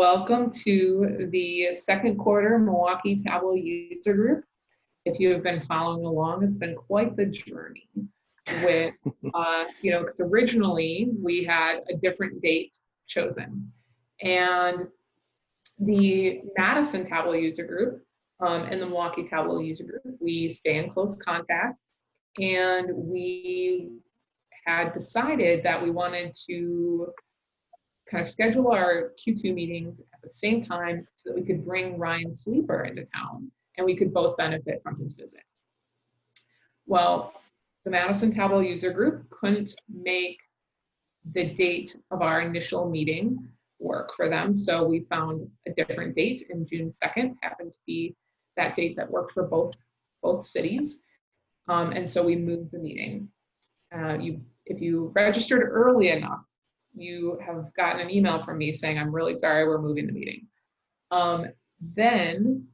welcome to the second quarter Milwaukee Tableau user group. If you have been following along, it's been quite the journey with, because originally we had a different date chosen. And the Madison Tableau user group and the Milwaukee Tableau user group, we stay in close contact, and we had decided that we wanted to kind of schedule our Q2 meetings at the same time so that we could bring Ryan Sleeper into town and we could both benefit from his visit. Well, the Madison Tableau user group couldn't make the date of our initial meeting work for them, so we found a different date, and June 2nd happened to be that date that worked for both cities, and so we moved the meeting. If you registered early enough, you have gotten an email from me saying, I'm really sorry, we're moving the meeting. Then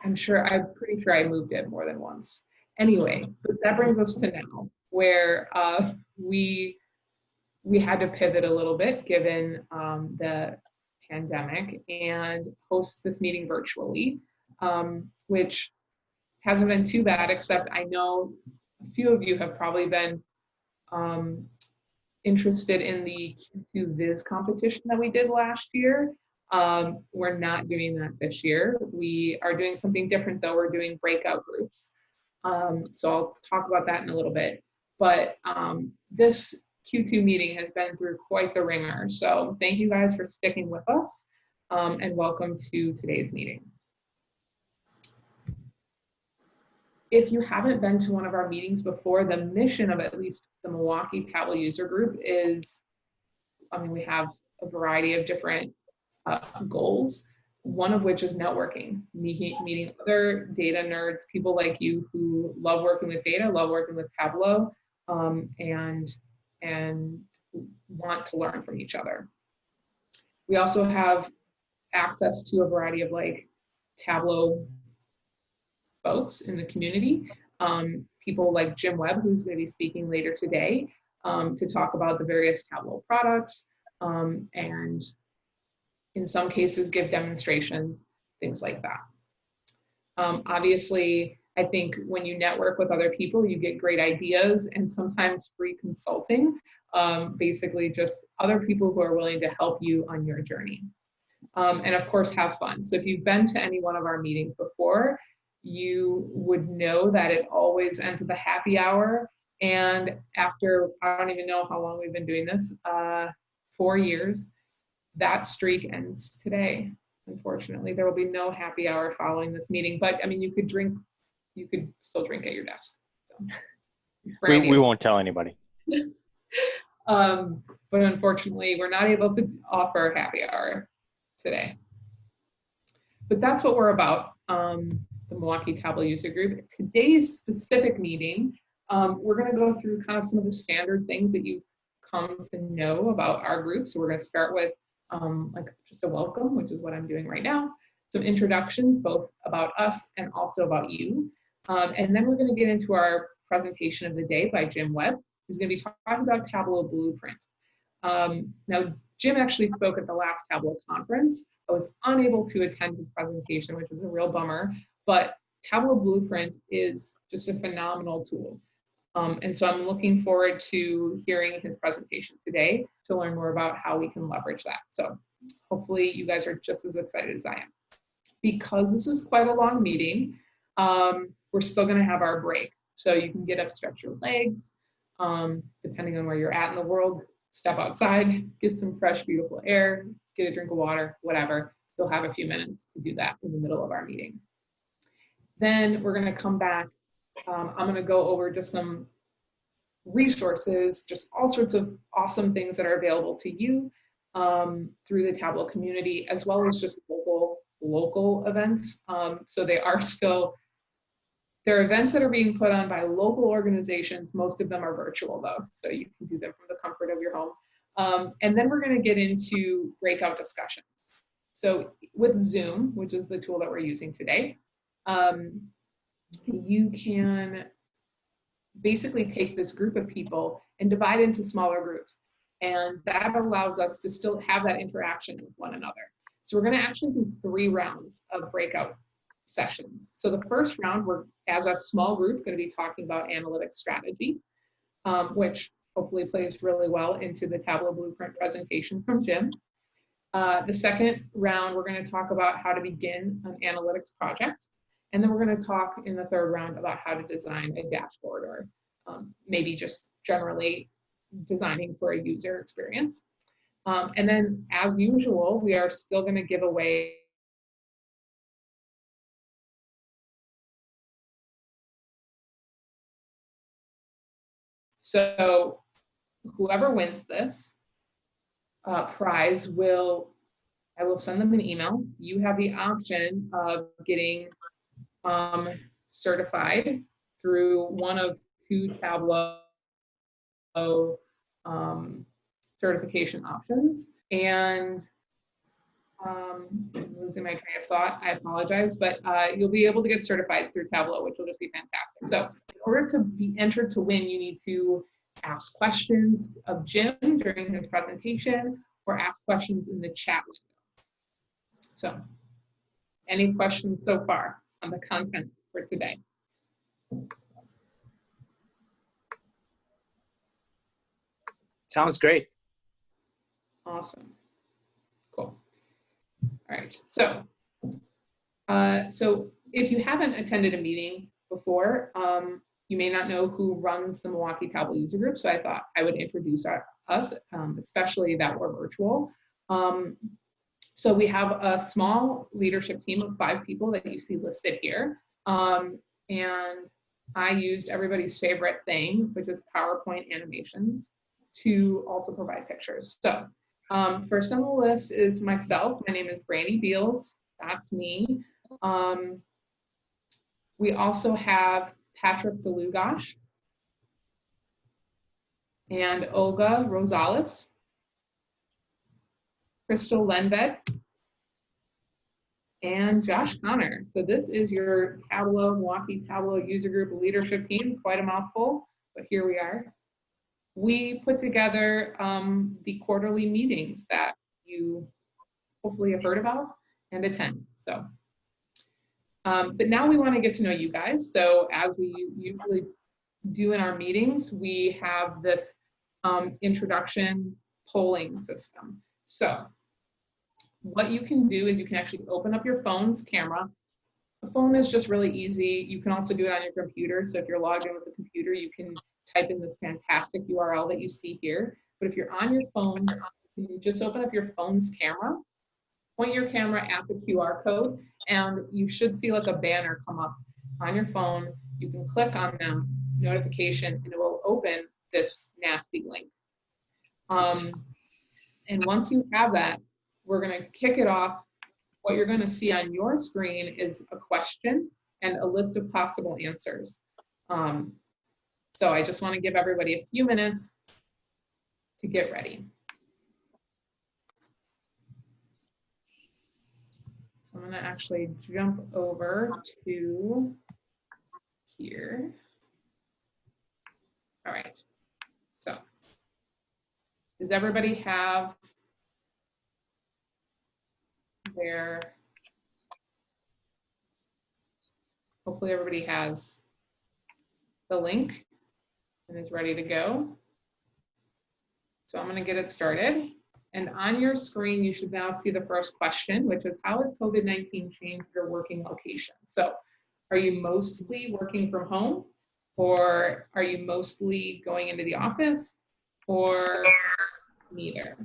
I'm pretty sure I moved it more than once. Anyway, but that brings us to now, where we had to pivot a little bit given the pandemic and host this meeting virtually, which hasn't been too bad, except I know a few of you have probably been interested in the Q2 Viz competition that we did last year. We're not doing that this year. We are doing something different though. We're doing breakout groups. So I'll talk about that in a little bit. But this Q2 meeting has been through quite the ringer. So thank you guys for sticking with us, and welcome to today's meeting. If you haven't been to one of our meetings before, the mission of at least the Milwaukee Tableau user group is, we have a variety of different goals, one of which is networking, meeting other data nerds, people like you who love working with data, love working with Tableau, and want to learn from each other. We also have access to a variety of Tableau folks in the community, people like Jim Webb, who's going to be speaking later today, to talk about the various Tableau products, and in some cases give demonstrations, things like that. Obviously, I think when you network with other people, you get great ideas and sometimes free consulting, basically just other people who are willing to help you on your journey. And of course, have fun. So if you've been to any one of our meetings before, you would know that it always ends with a happy hour. And after, I don't even know how long we've been doing this, 4 years, that streak ends today. Unfortunately, there will be no happy hour following this meeting, but you could still drink at your desk. So, we won't tell anybody. But unfortunately, we're not able to offer a happy hour today. But that's what we're about. The Milwaukee Tableau user group. Today's specific meeting, we're going to go through kind of some of the standard things that you've come to know about our group. So we're going to start with just a welcome, which is what I'm doing right now, some introductions, both about us and also about you. And then we're going to get into our presentation of the day by Jim Webb, who's going to be talking about Tableau Blueprint. Now, Jim actually spoke at the last Tableau conference. I was unable to attend his presentation, which was a real bummer, but Tableau Blueprint is just a phenomenal tool. And so I'm looking forward to hearing his presentation today to learn more about how we can leverage that. So hopefully you guys are just as excited as I am. Because this is quite a long meeting, we're still gonna have our break. So you can get up, stretch your legs, depending on where you're at in the world, step outside, get some fresh, beautiful air, get a drink of water, whatever. You'll have a few minutes to do that in the middle of our meeting. Then we're gonna come back. I'm gonna go over just some resources, just all sorts of awesome things that are available to you through the Tableau community, as well as just local events. So there are events that are being put on by local organizations. Most of them are virtual though, so you can do them from the comfort of your home. And then we're gonna get into breakout discussions. So with Zoom, which is the tool that we're using today, you can basically take this group of people and divide into smaller groups. And that allows us to still have that interaction with one another. So we're going to actually do 3 rounds of breakout sessions. So the first round, we're, as a small group, going to be talking about analytics strategy, which hopefully plays really well into the Tableau Blueprint presentation from Jim. The second round, we're going to talk about how to begin an analytics project. And then we're going to talk in the third round about how to design a dashboard, or maybe just generally designing for a user experience. And then, as usual, we are still going to give away so whoever wins this prize I will send them an email. You have the option of getting certified through one of 2 Tableau certification options. And I'm losing my train of thought, I apologize, but you'll be able to get certified through Tableau, which will just be fantastic. So in order to be entered to win, you need to ask questions of Jim during his presentation, or ask questions in the chat window. So any questions so far on the content for today? Sounds great. Awesome. Cool. All right. So, so if you haven't attended a meeting before, you may not know who runs the Milwaukee Tableau user group. So I thought I would introduce us, especially that we're virtual. So we have a small leadership team of 5 people that you see listed here. And I used everybody's favorite thing, which is PowerPoint animations, to also provide pictures. So first on the list is myself. My name is Brandy Beals. That's me. We also have Patrick Belugosh and Olga Rosales, Crystal Lenbed, and Josh Connor. So this is your Tableau, Milwaukee Tableau user group leadership team. Quite a mouthful, but here we are. We put together the quarterly meetings that you hopefully have heard about and attend. So, but now we want to get to know you guys. So as we usually do in our meetings, we have this introduction polling system. So what you can do is you can actually open up your phone's camera. The phone is just really easy. You can also do it on your computer. So if you're logged in with the computer, you can type in this fantastic URL that you see here. But if you're on your phone, you just open up your phone's camera, point your camera at the QR code, and you should see like a banner come up on your phone. You can click on the notification and it will open this nasty link. And once you have that, we're going to kick it off. What you're going to see on your screen is a question and a list of possible answers. So I just want to give everybody a few minutes to get ready. I'm going to actually jump over to here. All right. So does everybody have their, hopefully everybody has the link and is ready to go. So I'm going to get it started. And on your screen, you should now see the first question, which is, how has COVID-19 changed your working location? So are you mostly working from home, or are you mostly going into the office, or neither?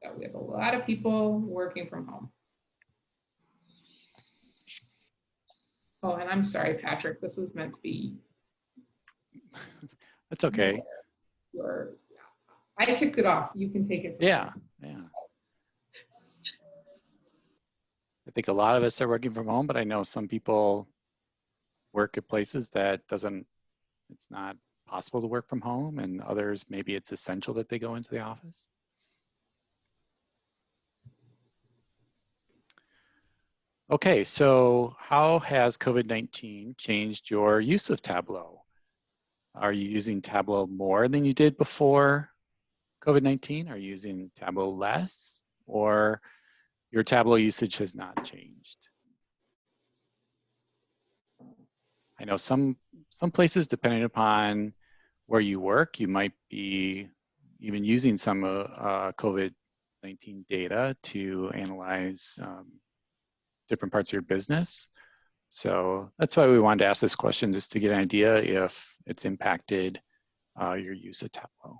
So we have a lot of people working from home. Oh, and I'm sorry, Patrick, this was meant to be. That's okay. I kicked it off. You can take it. Yeah, yeah. I think a lot of us are working from home, but I know some people work at places that it's not possible to work from home, and others, maybe it's essential that they go into the office. Okay, so how has COVID-19 changed your use of Tableau? Are you using Tableau more than you did before COVID-19? Are you using Tableau less? Or your Tableau usage has not changed? I know some places, depending upon where you work, you might be even using some COVID-19 data to analyze different parts of your business. So that's why we wanted to ask this question, just to get an idea if it's impacted your use of Tableau.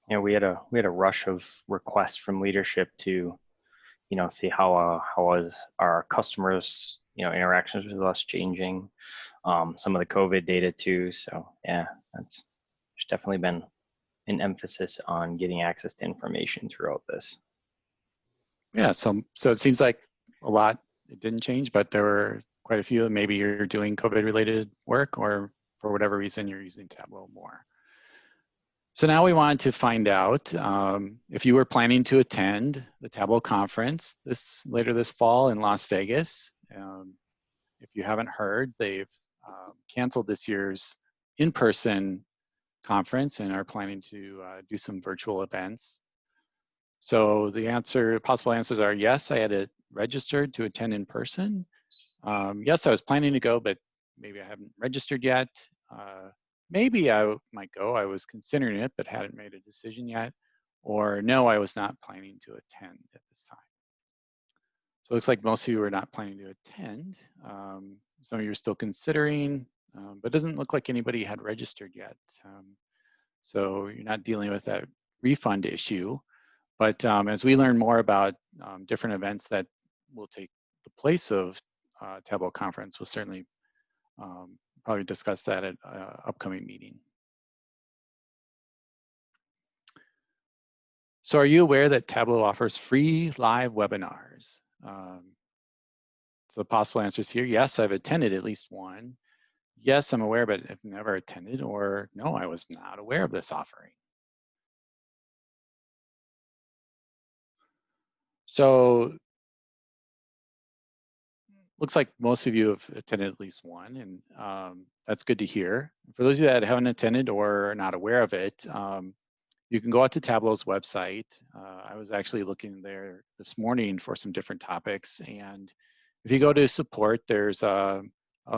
You know, we had a rush of requests from leadership to, you know, see how was our customers, you know, interactions with us changing, some of the COVID data too. So yeah, there's definitely been an emphasis on getting access to information throughout this. Yeah, so it seems like a lot, it didn't change, but there were quite a few. Maybe you're doing COVID-related work, or for whatever reason, you're using Tableau more. So now we wanted to find out if you were planning to attend the Tableau conference later this fall in Las Vegas. If you haven't heard, they've canceled this year's in-person conference and are planning to do some virtual events. So the possible answers are yes, I had it registered to attend in person. Yes, I was planning to go, but maybe I haven't registered yet. Maybe I might go, I was considering it, but hadn't made a decision yet. Or no, I was not planning to attend at this time. So it looks like most of you are not planning to attend. Some of you are still considering, but it doesn't look like anybody had registered yet. So you're not dealing with that refund issue. But as we learn more about different events that will take the place of Tableau conference, we'll certainly probably discuss that at an upcoming meeting. So are you aware that Tableau offers free live webinars? So the possible answers here, yes, I've attended at least one. Yes, I'm aware, but I've never attended, or no, I was not aware of this offering. So looks like most of you have attended at least one, and that's good to hear. For those of you that haven't attended or are not aware of it, you can go out to Tableau's website. I was actually looking there this morning for some different topics, and if you go to support, there's a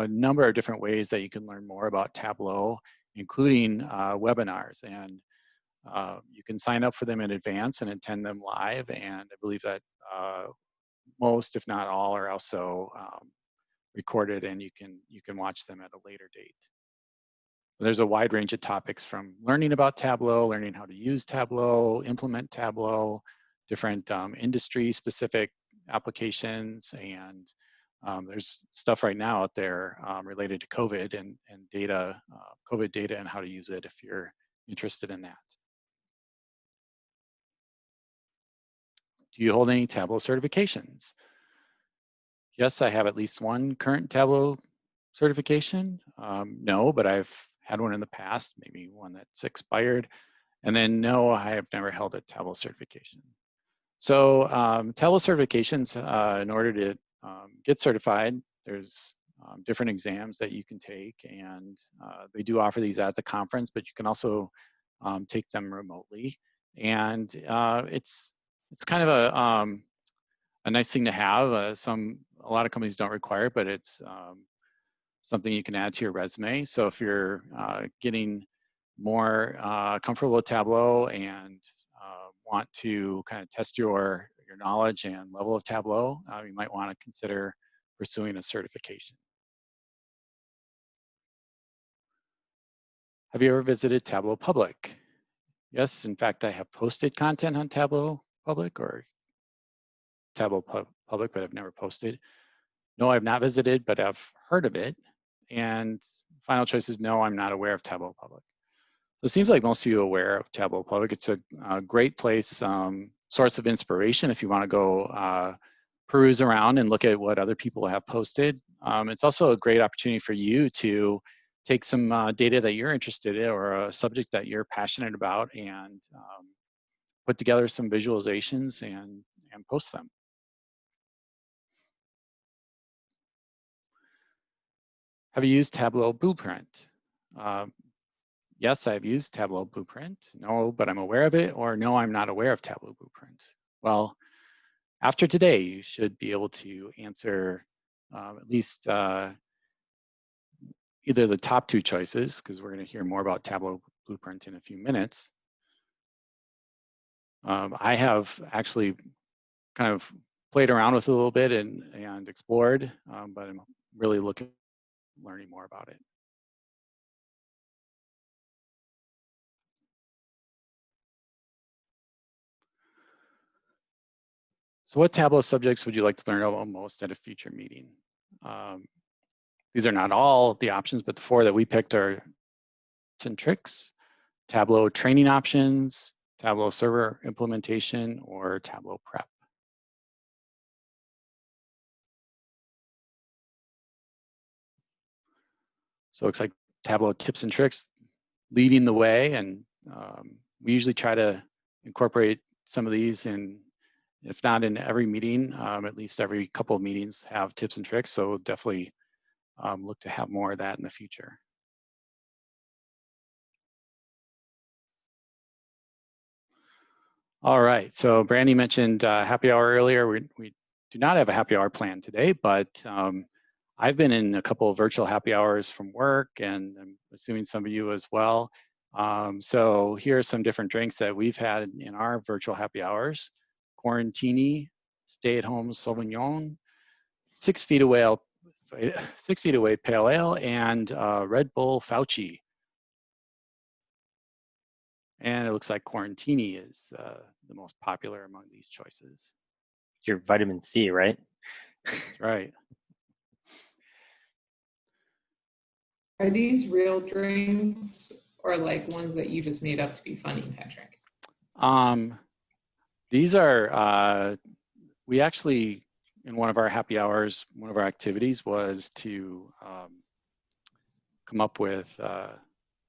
number of different ways that you can learn more about Tableau, including webinars, and you can sign up for them in advance and attend them live, and I believe that most, if not all, are also recorded, and you can watch them at a later date. There's a wide range of topics, from learning about Tableau, learning how to use Tableau, implement Tableau, different industry-specific applications, and there's stuff right now out there related to COVID and data, COVID data, and how to use it if you're interested in that. Do you hold any Tableau certifications? Yes, I have at least one current Tableau certification. No, but I've had one in the past, maybe one that's expired. And then no, I have never held a Tableau certification. So Tableau certifications, in order to get certified, there's different exams that you can take, and they do offer these at the conference, but you can also take them remotely. And it's kind of a nice thing to have. A lot of companies don't require it, but it's something you can add to your resume. So if you're getting more comfortable with Tableau and want to kind of test your knowledge and level of Tableau, you might want to consider pursuing a certification. Have you ever visited Tableau Public? Yes, in fact, I have posted content on Tableau Public or Tableau Public, but I've never posted. No, I've not visited, but I've heard of it. And final choice is no, I'm not aware of Tableau Public. So it seems like most of you are aware of Tableau Public. It's a great place, source of inspiration if you want to go peruse around and look at what other people have posted. It's also a great opportunity for you to take some data that you're interested in or a subject that you're passionate about and put together some visualizations and post them. Have you used Tableau Blueprint? yes, I've used Tableau Blueprint. No, but I'm aware of it. Or no, I'm not aware of Tableau Blueprint. Well, after today, you should be able to answer at least either the top two choices, because we're going to hear more about Tableau Blueprint in a few minutes. I have actually kind of played around with it a little bit and explored, but I'm really looking at learning more about it. So what Tableau subjects would you like to learn about most at a future meeting? These are not all the options, but the four that we picked are tips and tricks, Tableau training options, Tableau server implementation, or Tableau prep. So it looks like Tableau tips and tricks leading the way, and we usually try to incorporate some of these in, if not in every meeting, at least every couple of meetings have tips and tricks. So definitely look to have more of that in the future. All right, so Brandy mentioned happy hour earlier. We do not have a happy hour plan today, but I've been in a couple of virtual happy hours from work, and I'm assuming some of you as well. So here are some different drinks that we've had in our virtual happy hours. Quarantini, stay-at-home Sauvignon, 6 feet away, 6 feet away pale ale, and Red Bull Fauci. And it looks like Quarantini is the most popular among these choices. Your vitamin C, right? That's right. Are these real drinks or like ones that you just made up to be funny, Patrick? These are, we actually, in one of our happy hours, one of our activities was to come up with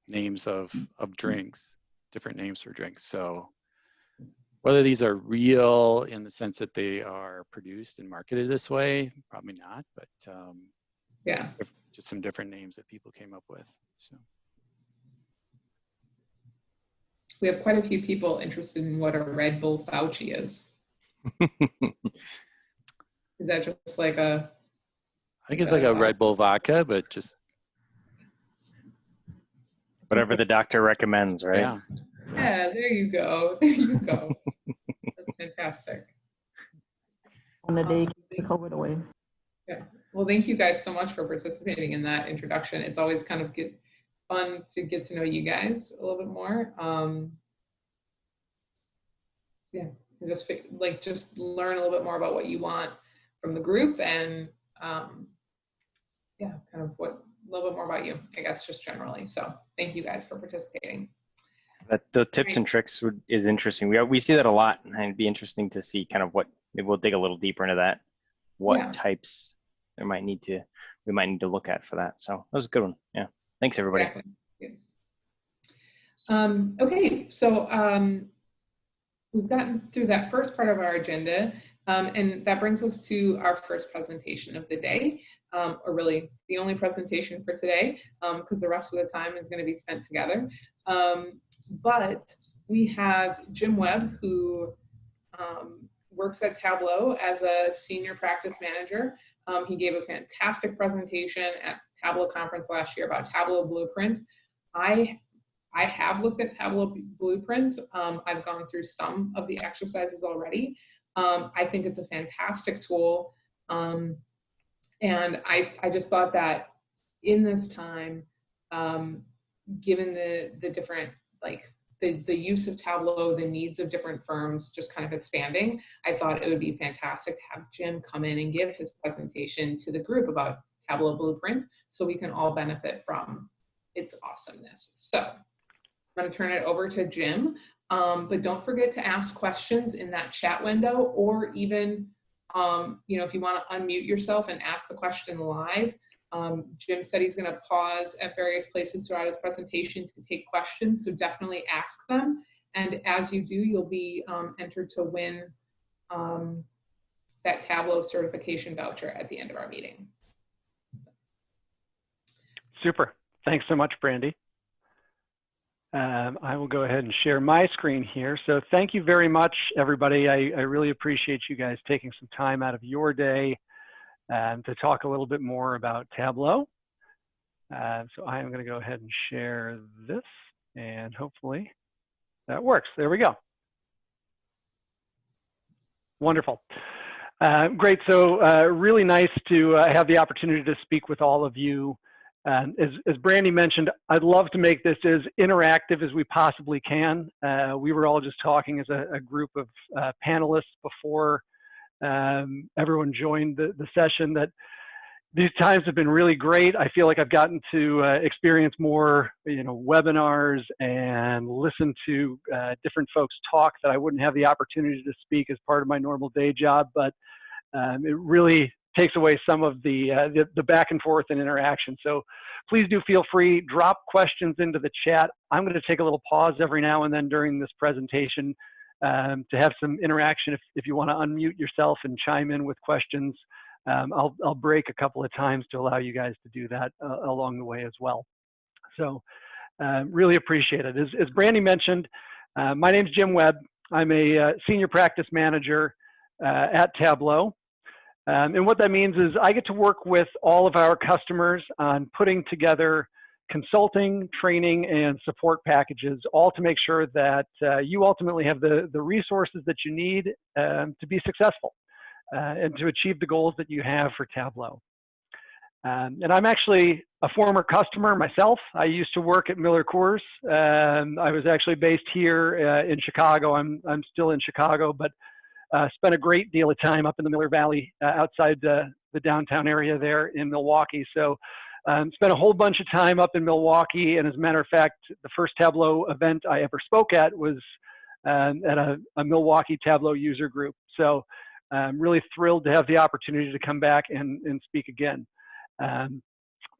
names of drinks, different names for drinks. So whether these are real in the sense that they are produced and marketed this way, probably not, but yeah, just some different names that people came up with. So we have quite a few people interested in what a Red Bull Fauci is. Is that just like a? I think it's like a Red Bull vodka, but just whatever the doctor recommends, right? yeah. Yeah, there you go. There you go. That's fantastic. On the day, Awesome. keep the COVID away. Yeah. Well, thank you guys so much for participating in that introduction. It's always kind of fun to get to know you guys a little bit more. Yeah, and just learn a little bit more about what you want from the group, and yeah, kind of a little bit more about you, I guess, just generally. So thank you guys for participating. The tips and tricks is interesting. We see that a lot, and it'd be interesting to see kind of what, maybe we'll dig a little deeper into that. What types we might need to look at for that. So that was a good one. Yeah. Thanks everybody. Exactly. Yeah. Okay, so we've gotten through that first part of our agenda, and that brings us to our first presentation of the day, or really the only presentation for today, because the rest of the time is going to be spent together. But we have Jim Webb, who works at Tableau as a senior practice manager. He gave a fantastic presentation at Tableau conference last year about Tableau Blueprint. I have looked at Tableau Blueprint. I've gone through some of the exercises already. I think it's a fantastic tool. And I just thought that in this time, given the different, like the use of Tableau, the needs of different firms just kind of expanding, I thought it would be fantastic to have Jim come in and give his presentation to the group about Tableau Blueprint so we can all benefit from its awesomeness. So I'm going to turn it over to Jim, but don't forget to ask questions in that chat window, or even, if you want to unmute yourself and ask the question live. Jim said he's going to pause at various places throughout his presentation to take questions, so definitely ask them. And as you do, you'll be entered to win that Tableau certification voucher at the end of our meeting. Super. Thanks so much, Brandy. I will go ahead and share my screen here. So thank you very much, everybody. I really appreciate you guys taking some time out of your day to talk a little bit more about Tableau. So I am going to go ahead and share this, and hopefully that works. There we go. Wonderful. Great. So really nice to have the opportunity to speak with all of you. As Brandy mentioned, I'd love to make this as interactive as we possibly can. We were all just talking as a group of panelists before everyone joined the session that these times have been really great. I feel like I've gotten to experience more, webinars and listen to different folks talk that I wouldn't have the opportunity to speak as part of my normal day job. But it really takes away some of the back and forth and interaction. So please do feel free, drop questions into the chat. I'm going to take a little pause every now and then during this presentation to have some interaction. If you want to unmute yourself and chime in with questions, I'll break a couple of times to allow you guys to do that along the way as well. So really appreciate it. As Brandy mentioned, my name's Jim Webb. I'm a senior practice manager at Tableau. And what that means is I get to work with all of our customers on putting together consulting, training, and support packages, all to make sure that you ultimately have the resources that you need to be successful and to achieve the goals that you have for Tableau. And I'm actually a former customer myself. I used to work at Miller Coors. I was actually based here in Chicago. I'm still in Chicago, but spent a great deal of time up in the Miller Valley outside the downtown area there in Milwaukee. So spent a whole bunch of time up in Milwaukee. And as a matter of fact, the first Tableau event I ever spoke at was at a Milwaukee Tableau user group. So I'm really thrilled to have the opportunity to come back and speak again.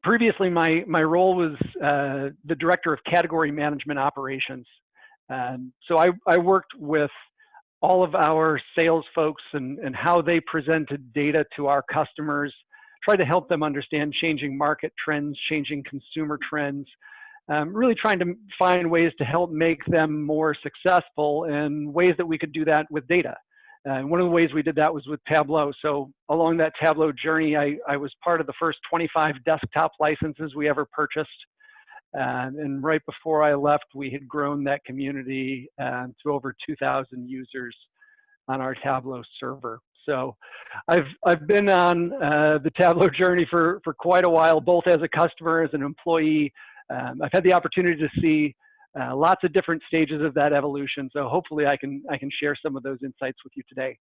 Previously, my role was the Director of Category Management Operations. So I worked with all of our sales folks and how they presented data to our customers, tried to help them understand changing market trends, changing consumer trends, really trying to find ways to help make them more successful and ways that we could do that with data. And one of the ways we did that was with Tableau. So along that Tableau journey, I was part of the first 25 desktop licenses we ever purchased. And right before I left, we had grown that community to over 2,000 users on our Tableau server. So I've been on the Tableau journey for quite a while, both as a customer, as an employee. I've had the opportunity to see lots of different stages of that evolution. So hopefully I can share some of those insights with you today.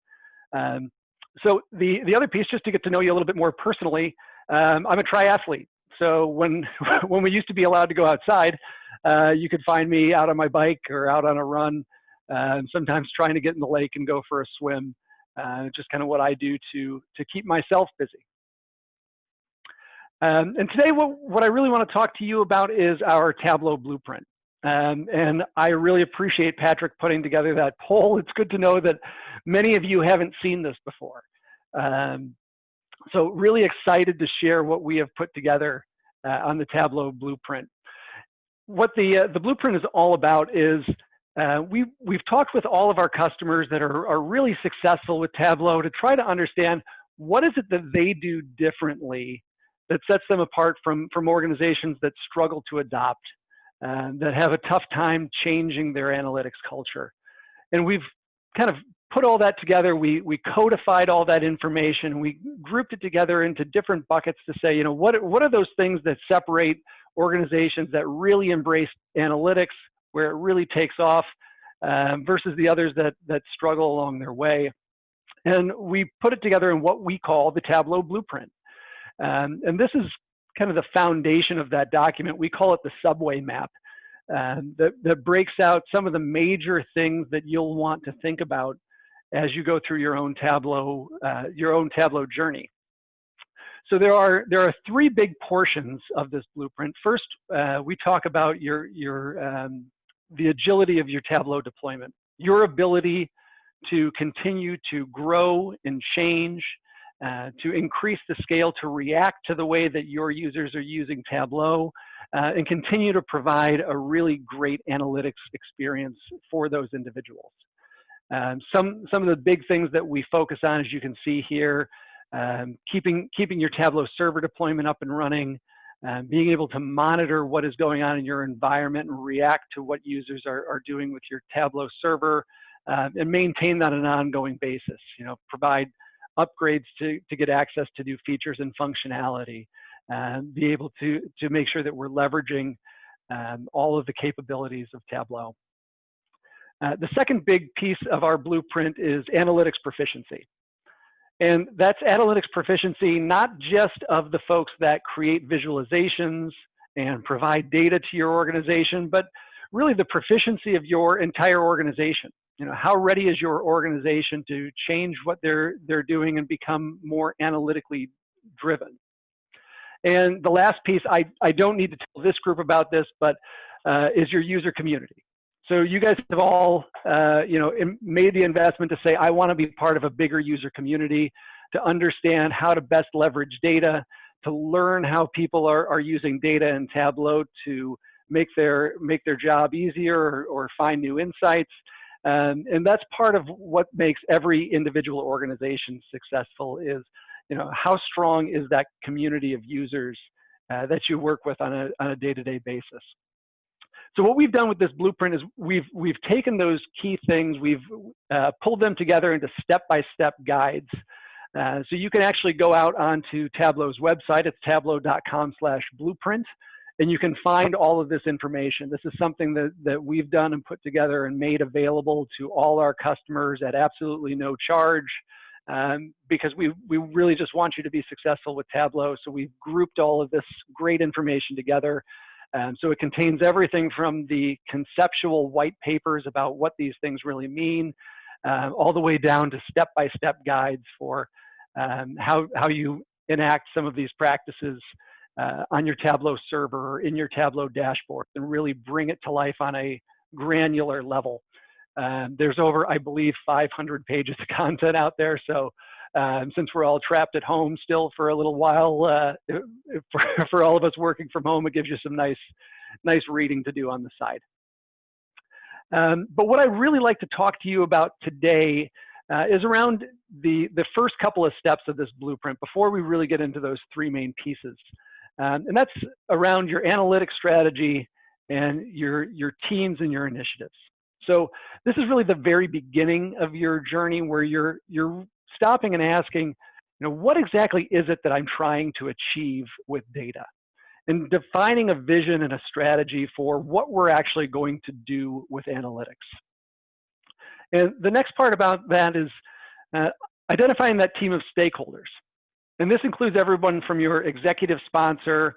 So the other piece, just to get to know you a little bit more personally, I'm a triathlete. So when we used to be allowed to go outside, you could find me out on my bike or out on a run, sometimes trying to get in the lake and go for a swim. Just kind of what I do to keep myself busy. And today, what I really want to talk to you about is our Tableau blueprint. And I really appreciate Patrick putting together that poll. It's good to know that many of you haven't seen this before. So really excited to share what we have put together on the Tableau blueprint. What the blueprint is all about is we've talked with all of our customers that are really successful with Tableau to try to understand what is it that they do differently that sets them apart from organizations that struggle to adopt, that have a tough time changing their analytics culture. And we've kind of put all that together. We codified all that information. We grouped it together into different buckets to say, what are those things that separate organizations that really embrace analytics, where it really takes off, versus the others that struggle along their way. And we put it together in what we call the Tableau blueprint. And this is kind of the foundation of that document. We call it the subway map that breaks out some of the major things that you'll want to think about as you go through your own Tableau journey. So there are three big portions of this blueprint. First, we talk about the agility of your Tableau deployment, your ability to continue to grow and change, to increase the scale, to react to the way that your users are using Tableau, and continue to provide a really great analytics experience for those individuals. Some of the big things that we focus on, as you can see here, keeping your Tableau server deployment up and running, being able to monitor what is going on in your environment and react to what users are doing with your Tableau server, and maintain that on an ongoing basis. You know, provide upgrades to get access to new features and functionality, and be able to make sure that we're leveraging all of the capabilities of Tableau. The second big piece of our blueprint is analytics proficiency. And that's analytics proficiency, not just of the folks that create visualizations and provide data to your organization, but really the proficiency of your entire organization. You know, how ready is your organization to change what they're doing and become more analytically driven? And the last piece, I don't need to tell this group about this, but is your user community. So you guys have all, you know, made the investment to say, I want to be part of a bigger user community, to understand how to best leverage data, to learn how people are using data in Tableau to make their job easier or find new insights. And that's part of what makes every individual organization successful is, you know, how strong is that community of users that you work with on a day-to-day basis. So what we've done with this blueprint is we've taken those key things, we've pulled them together into step-by-step guides. So you can actually go out onto Tableau's website. It's tableau.com/blueprint, and you can find all of this information. This is something that we've done and put together and made available to all our customers at absolutely no charge, because we really just want you to be successful with Tableau. So we've grouped all of this great information together. So it contains everything from the conceptual white papers about what these things really mean, all the way down to step-by-step guides for how you enact some of these practices on your Tableau server or in your Tableau dashboard and really bring it to life on a granular level. There's over, I believe, 500 pages of content out there. So since we're all trapped at home still for a little while, for all of us working from home, it gives you some nice reading to do on the side. But what I really like to talk to you about today is around the first couple of steps of this blueprint before we really get into those three main pieces. And that's around your analytics strategy and your teams and your initiatives. So this is really the very beginning of your journey where you're stopping and asking, you know, what exactly is it that I'm trying to achieve with data? And defining a vision and a strategy for what we're actually going to do with analytics. And the next part about that is identifying that team of stakeholders. And this includes everyone from your executive sponsor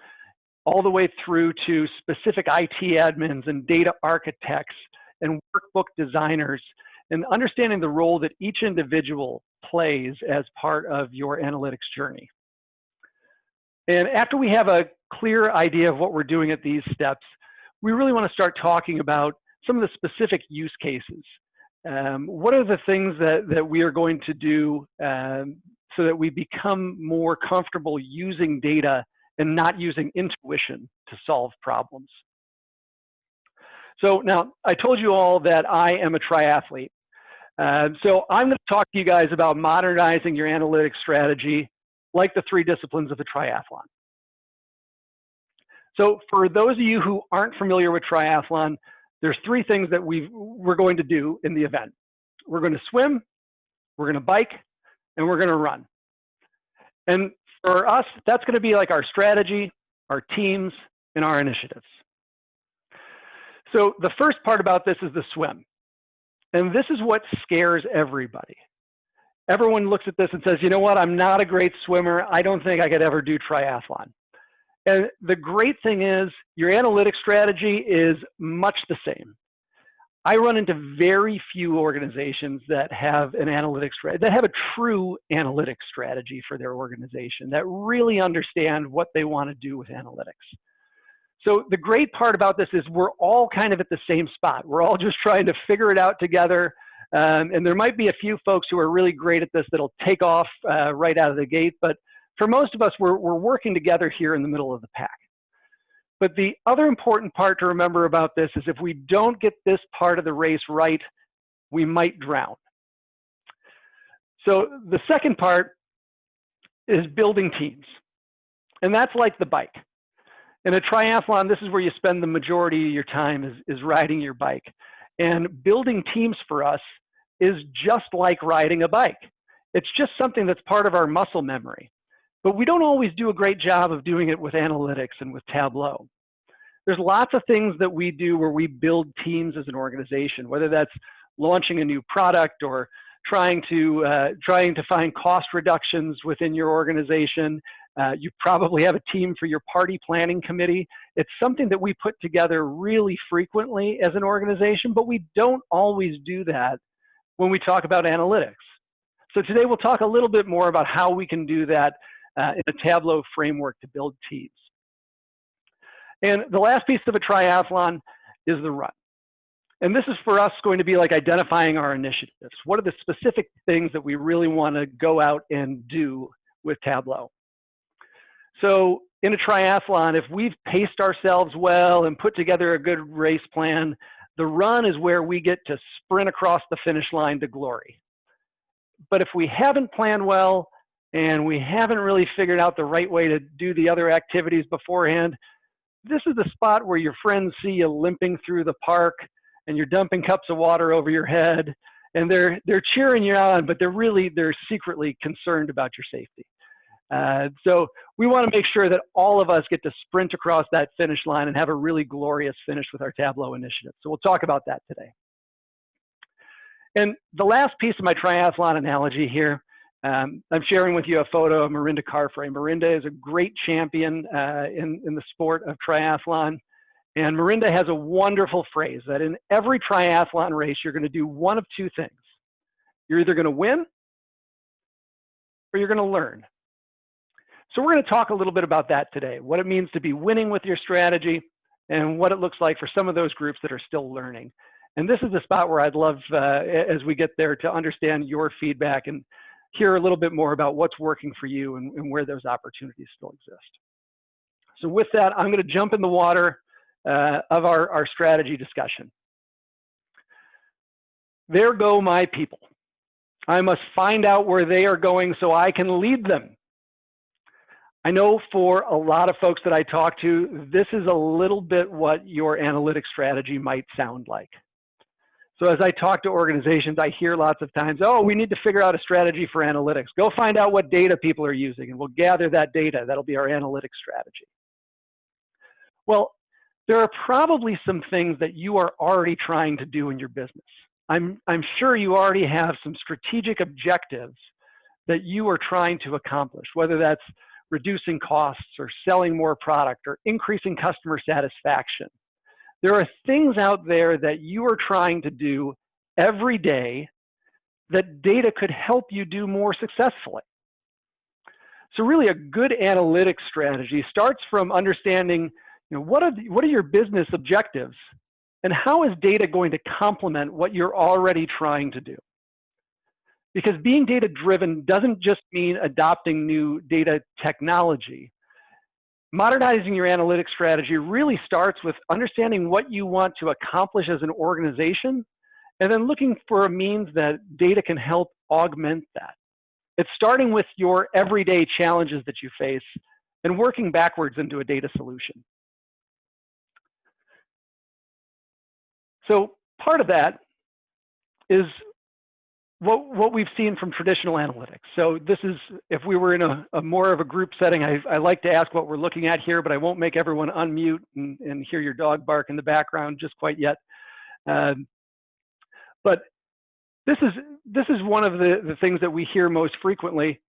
all the way through to specific IT admins and data architects and workbook designers, and understanding the role that each individual plays as part of your analytics journey. And after we have a clear idea of what we're doing at these steps, we really want to start talking about some of the specific use cases. What are the things that we are going to do so that we become more comfortable using data and not using intuition to solve problems? So now, I told you all that I am a triathlete. So I'm going to talk to you guys about modernizing your analytics strategy like the three disciplines of a triathlon. So for those of you who aren't familiar with triathlon, there's three things that we're going to do in the event. We're going to swim, we're going to bike, and we're going to run. And for us, that's going to be like our strategy, our teams, and our initiatives. So the first part about this is the swim. And this is what scares everybody. Everyone looks at this and says, you know what, I'm not a great swimmer. I don't think I could ever do triathlon. And the great thing is your analytics strategy is much the same. I run into very few organizations that have an analytics strategy, that have a true analytics strategy for their organization, that really understand what they want to do with analytics. So the great part about this is we're all kind of at the same spot. We're all just trying to figure it out together. And there might be a few folks who are really great at this that'll take off right out of the gate. But for most of us, we're working together here in the middle of the pack. But the other important part to remember about this is if we don't get this part of the race right, we might drown. So the second part is building teams. And that's like the bike. In a triathlon, this is where you spend the majority of your time is riding your bike. And building teams for us is just like riding a bike. It's just something that's part of our muscle memory. But we don't always do a great job of doing it with analytics and with Tableau. There's lots of things that we do where we build teams as an organization, whether that's launching a new product or trying to find cost reductions within your organization. You probably have a team for your party planning committee. It's something that we put together really frequently as an organization, but we don't always do that when we talk about analytics. So today we'll talk a little bit more about how we can do that in a Tableau framework to build teams. And the last piece of a triathlon is the run. And this is for us going to be like identifying our initiatives. What are the specific things that we really want to go out and do with Tableau? So in a triathlon, if we've paced ourselves well and put together a good race plan, the run is where we get to sprint across the finish line to glory. But if we haven't planned well and we haven't really figured out the right way to do the other activities beforehand, this is the spot where your friends see you limping through the park and you're dumping cups of water over your head and they're cheering you on, but they're secretly concerned about your safety. So we want to make sure that all of us get to sprint across that finish line and have a really glorious finish with our Tableau initiative. So we'll talk about that today. And the last piece of my triathlon analogy here, I'm sharing with you a photo of Marinda Carfrae. Marinda is a great champion in the sport of triathlon. And Marinda has a wonderful phrase that in every triathlon race, you're going to do one of two things. You're either going to win or you're going to learn. So we're going to talk a little bit about that today, what it means to be winning with your strategy and what it looks like for some of those groups that are still learning. And this is the spot where I'd love, as we get there, to understand your feedback and hear a little bit more about what's working for you and where those opportunities still exist. So with that, I'm going to jump in the water of our strategy discussion. There go my people. I must find out where they are going so I can lead them. I know for a lot of folks that I talk to, this is a little bit what your analytics strategy might sound like. So as I talk to organizations, I hear lots of times, oh, we need to figure out a strategy for analytics. Go find out what data people are using and we'll gather that data. That'll be our analytics strategy. Well, there are probably some things that you are already trying to do in your business. I'm sure you already have some strategic objectives that you are trying to accomplish, whether that's reducing costs or selling more product or increasing customer satisfaction. There are things out there that you are trying to do every day that data could help you do more successfully. So really a good analytics strategy starts from understanding, what are your business objectives and how is data going to complement what you're already trying to do? Because being data-driven doesn't just mean adopting new data technology. Modernizing your analytics strategy really starts with understanding what you want to accomplish as an organization, and then looking for a means that data can help augment that. It's starting with your everyday challenges that you face and working backwards into a data solution. So part of that is what we've seen from traditional analytics. So this is, if we were in a more of a group setting, I like to ask what we're looking at here, but I won't make everyone unmute and hear your dog bark in the background just quite yet. But this is one of the things that we hear most frequently.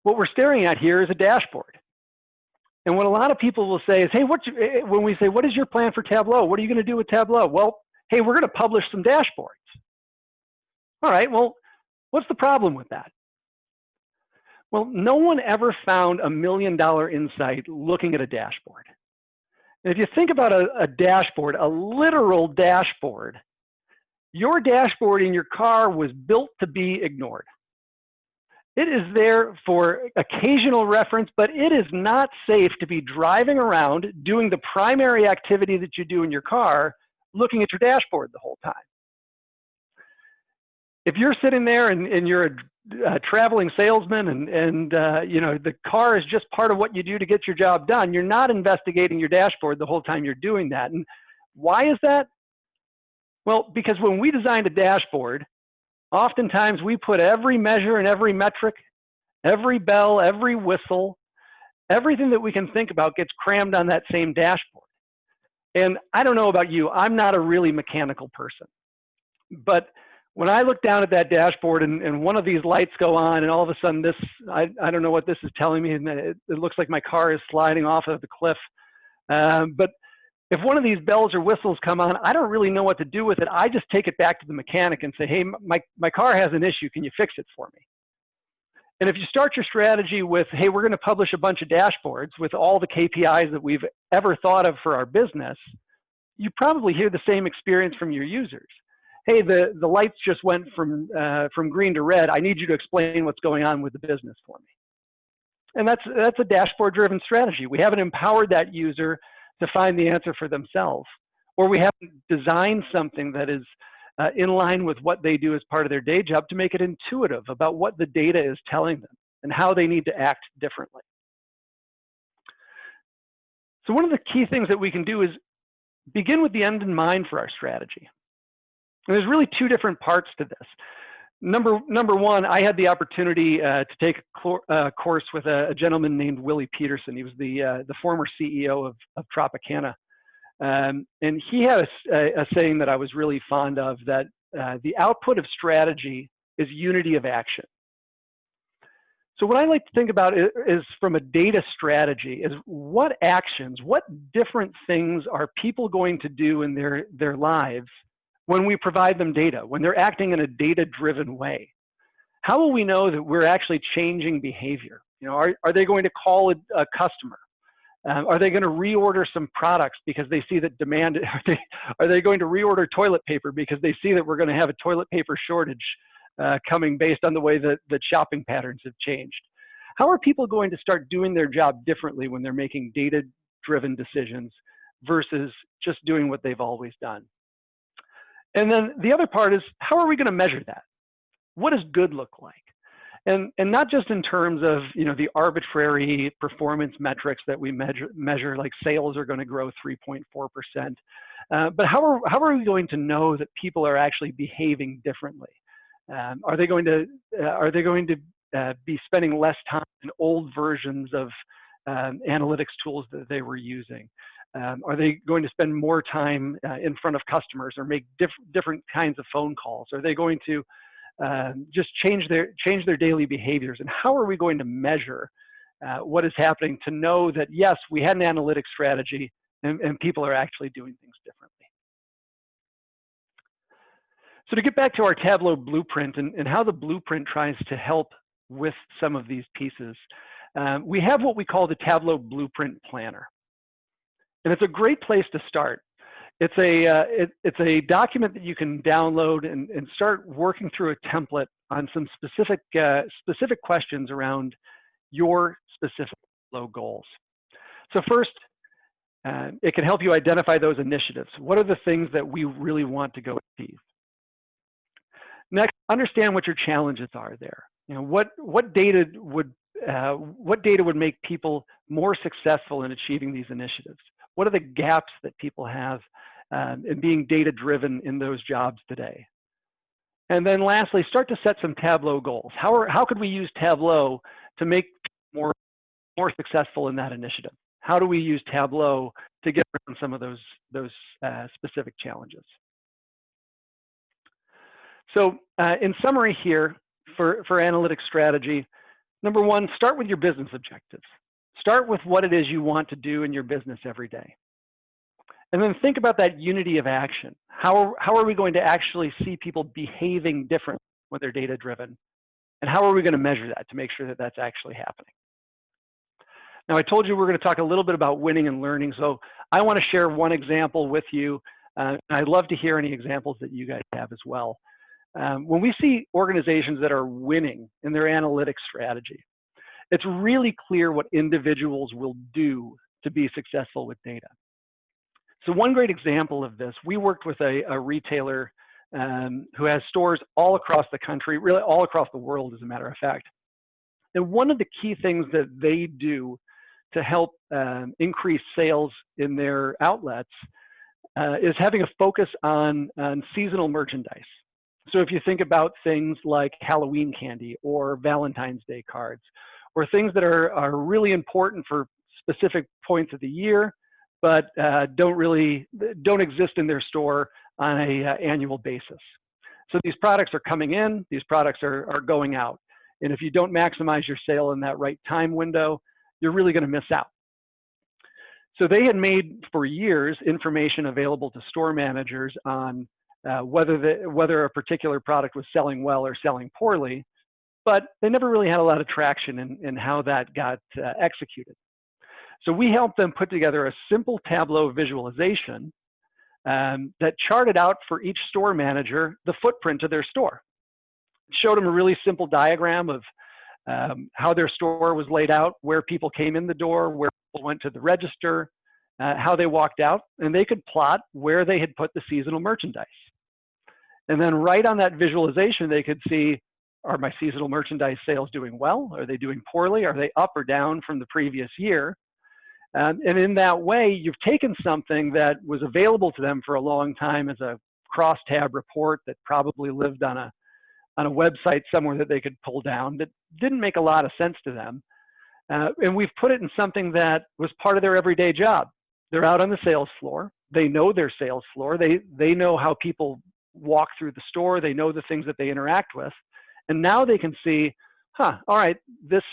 What we're staring at here is a dashboard. And what a lot of people will say is, hey, when we say, what is your plan for Tableau? What are you going to do with Tableau? Well, hey, we're going to publish some dashboards. All right, well, what's the problem with that? Well, no one ever found $1 million insight looking at a dashboard. And if you think about a dashboard, a literal dashboard, your dashboard in your car was built to be ignored. It is there for occasional reference, but it is not safe to be driving around doing the primary activity that you do in your car, looking at your dashboard the whole time. If you're sitting there and you're a traveling salesman and you know, the car is just part of what you do to get your job done, you're not investigating your dashboard the whole time you're doing that. And why is that? Well, because when we designed a dashboard, oftentimes we put every measure and every metric, every bell, every whistle, everything that we can think about gets crammed on that same dashboard. And I don't know about you, I'm not a really mechanical person. But when I look down at that dashboard and one of these lights go on and all of a sudden this, I don't know what this is telling me, and it looks like my car is sliding off of the cliff. But if one of these bells or whistles come on, I don't really know what to do with it. I just take it back to the mechanic and say, hey, my car has an issue. Can you fix it for me? And if you start your strategy with, hey, we're going to publish a bunch of dashboards with all the KPIs that we've ever thought of for our business, you probably hear the same experience from your users. Hey, the lights just went from green to red. I need you to explain what's going on with the business for me. And that's a dashboard-driven strategy. We haven't empowered that user to find the answer for themselves, or we haven't designed something that is in line with what they do as part of their day job to make it intuitive about what the data is telling them and how they need to act differently. So one of the key things that we can do is begin with the end in mind for our strategy. And there's really two different parts to this. Number one, I had the opportunity to take a course with a gentleman named Willie Peterson. He was the former CEO of Tropicana. And he had a saying that I was really fond of, that the output of strategy is unity of action. So what I like to think about is from a data strategy is what actions, what different things are people going to do in their lives when we provide them data, when they're acting in a data-driven way? How will we know that we're actually changing behavior? You know, are they going to call a customer? Are they going to reorder some products because they see that demand? Are they going to reorder toilet paper because they see that we're going to have a toilet paper shortage coming based on the way that shopping patterns have changed? How are people going to start doing their job differently when they're making data-driven decisions versus just doing what they've always done? And then the other part is, how are we going to measure that? What does good look like? And not just in terms of, you know, the arbitrary performance metrics that we measure, like sales are going to grow 3.4%, but how are we going to know that people are actually behaving differently? Are they going to be spending less time in old versions of analytics tools that they were using? Are they going to spend more time in front of customers or make different kinds of phone calls? Are they going to just change their daily behaviors? And how are we going to measure what is happening to know that, yes, we had an analytics strategy and people are actually doing things differently? So to get back to our Tableau blueprint and how the blueprint tries to help with some of these pieces, we have what we call the Tableau Blueprint Planner. And it's a great place to start. It's a document that you can download and start working through a template on some specific questions around your specific Tableau goals. So first, it can help you identify those initiatives. What are the things that we really want to go achieve? Next, understand what your challenges are there. You know, what data would make people more successful in achieving these initiatives? What are the gaps that people have in being data-driven in those jobs today? And then lastly, start to set some Tableau goals. How could we use Tableau to make people more successful in that initiative? How do we use Tableau to get around some of those specific challenges? So in summary here, for analytics strategy, number one, start with your business objectives. Start with what it is you want to do in your business every day. And then think about that unity of action. How are we going to actually see people behaving differently when they're data-driven? And how are we going to measure that to make sure that that's actually happening? Now, I told you we're going to talk a little bit about winning and learning, so I want to share one example with you. And I'd love to hear any examples that you guys have as well. when we see organizations that are winning in their analytics strategy, it's really clear what individuals will do to be successful with data. So one great example of this, we worked with a retailer who has stores all across the country, really all across the world, as a matter of fact. And one of the key things that they do to help increase sales in their outlets is having a focus on seasonal merchandise. So if you think about things like Halloween candy or Valentine's Day cards, or things that are really important for specific points of the year, but don't exist in their store on a annual basis. So these products are coming in, these products are going out. And if you don't maximize your sale in that right time window, you're really going to miss out. So they had made for years information available to store managers on whether a particular product was selling well or selling poorly, but they never really had a lot of traction in how that got executed. So we helped them put together a simple Tableau visualization that charted out for each store manager the footprint of their store. It showed them a really simple diagram of how their store was laid out, where people came in the door, where people went to the register, how they walked out, and they could plot where they had put the seasonal merchandise. And then right on that visualization, they could see, are my seasonal merchandise sales doing well? Are they doing poorly? Are they up or down from the previous year? And in that way, you've taken something that was available to them for a long time as a crosstab report that probably lived on a website somewhere that they could pull down that didn't make a lot of sense to them. And we've put it in something that was part of their everyday job. They're out on the sales floor. They know their sales floor. They know how people walk through the store. They know the things that they interact with. And now they can see, all right, this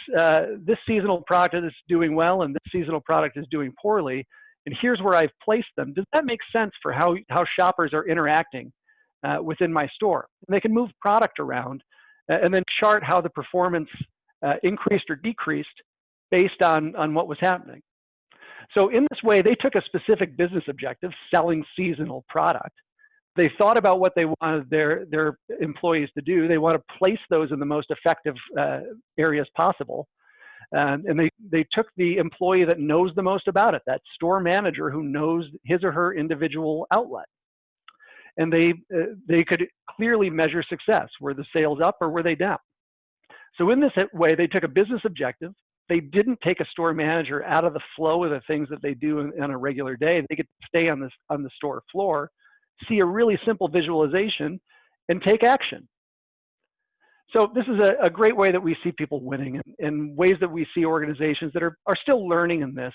seasonal product is doing well and this seasonal product is doing poorly. And here's where I've placed them. Does that make sense for how shoppers are interacting within my store? And they can move product around and then chart how the performance increased or decreased based on what was happening. So in this way, they took a specific business objective, selling seasonal product. They thought about what they wanted their employees to do. They want to place those in the most effective areas possible. And they took the employee that knows the most about it, that store manager who knows his or her individual outlet. And they could clearly measure success. Were the sales up or were they down? So in this way, they took a business objective. They didn't take a store manager out of the flow of the things that they do on a regular day. They could stay on the store floor, see a really simple visualization, and take action. So this is a great way that we see people winning, and ways that we see organizations that are still learning in this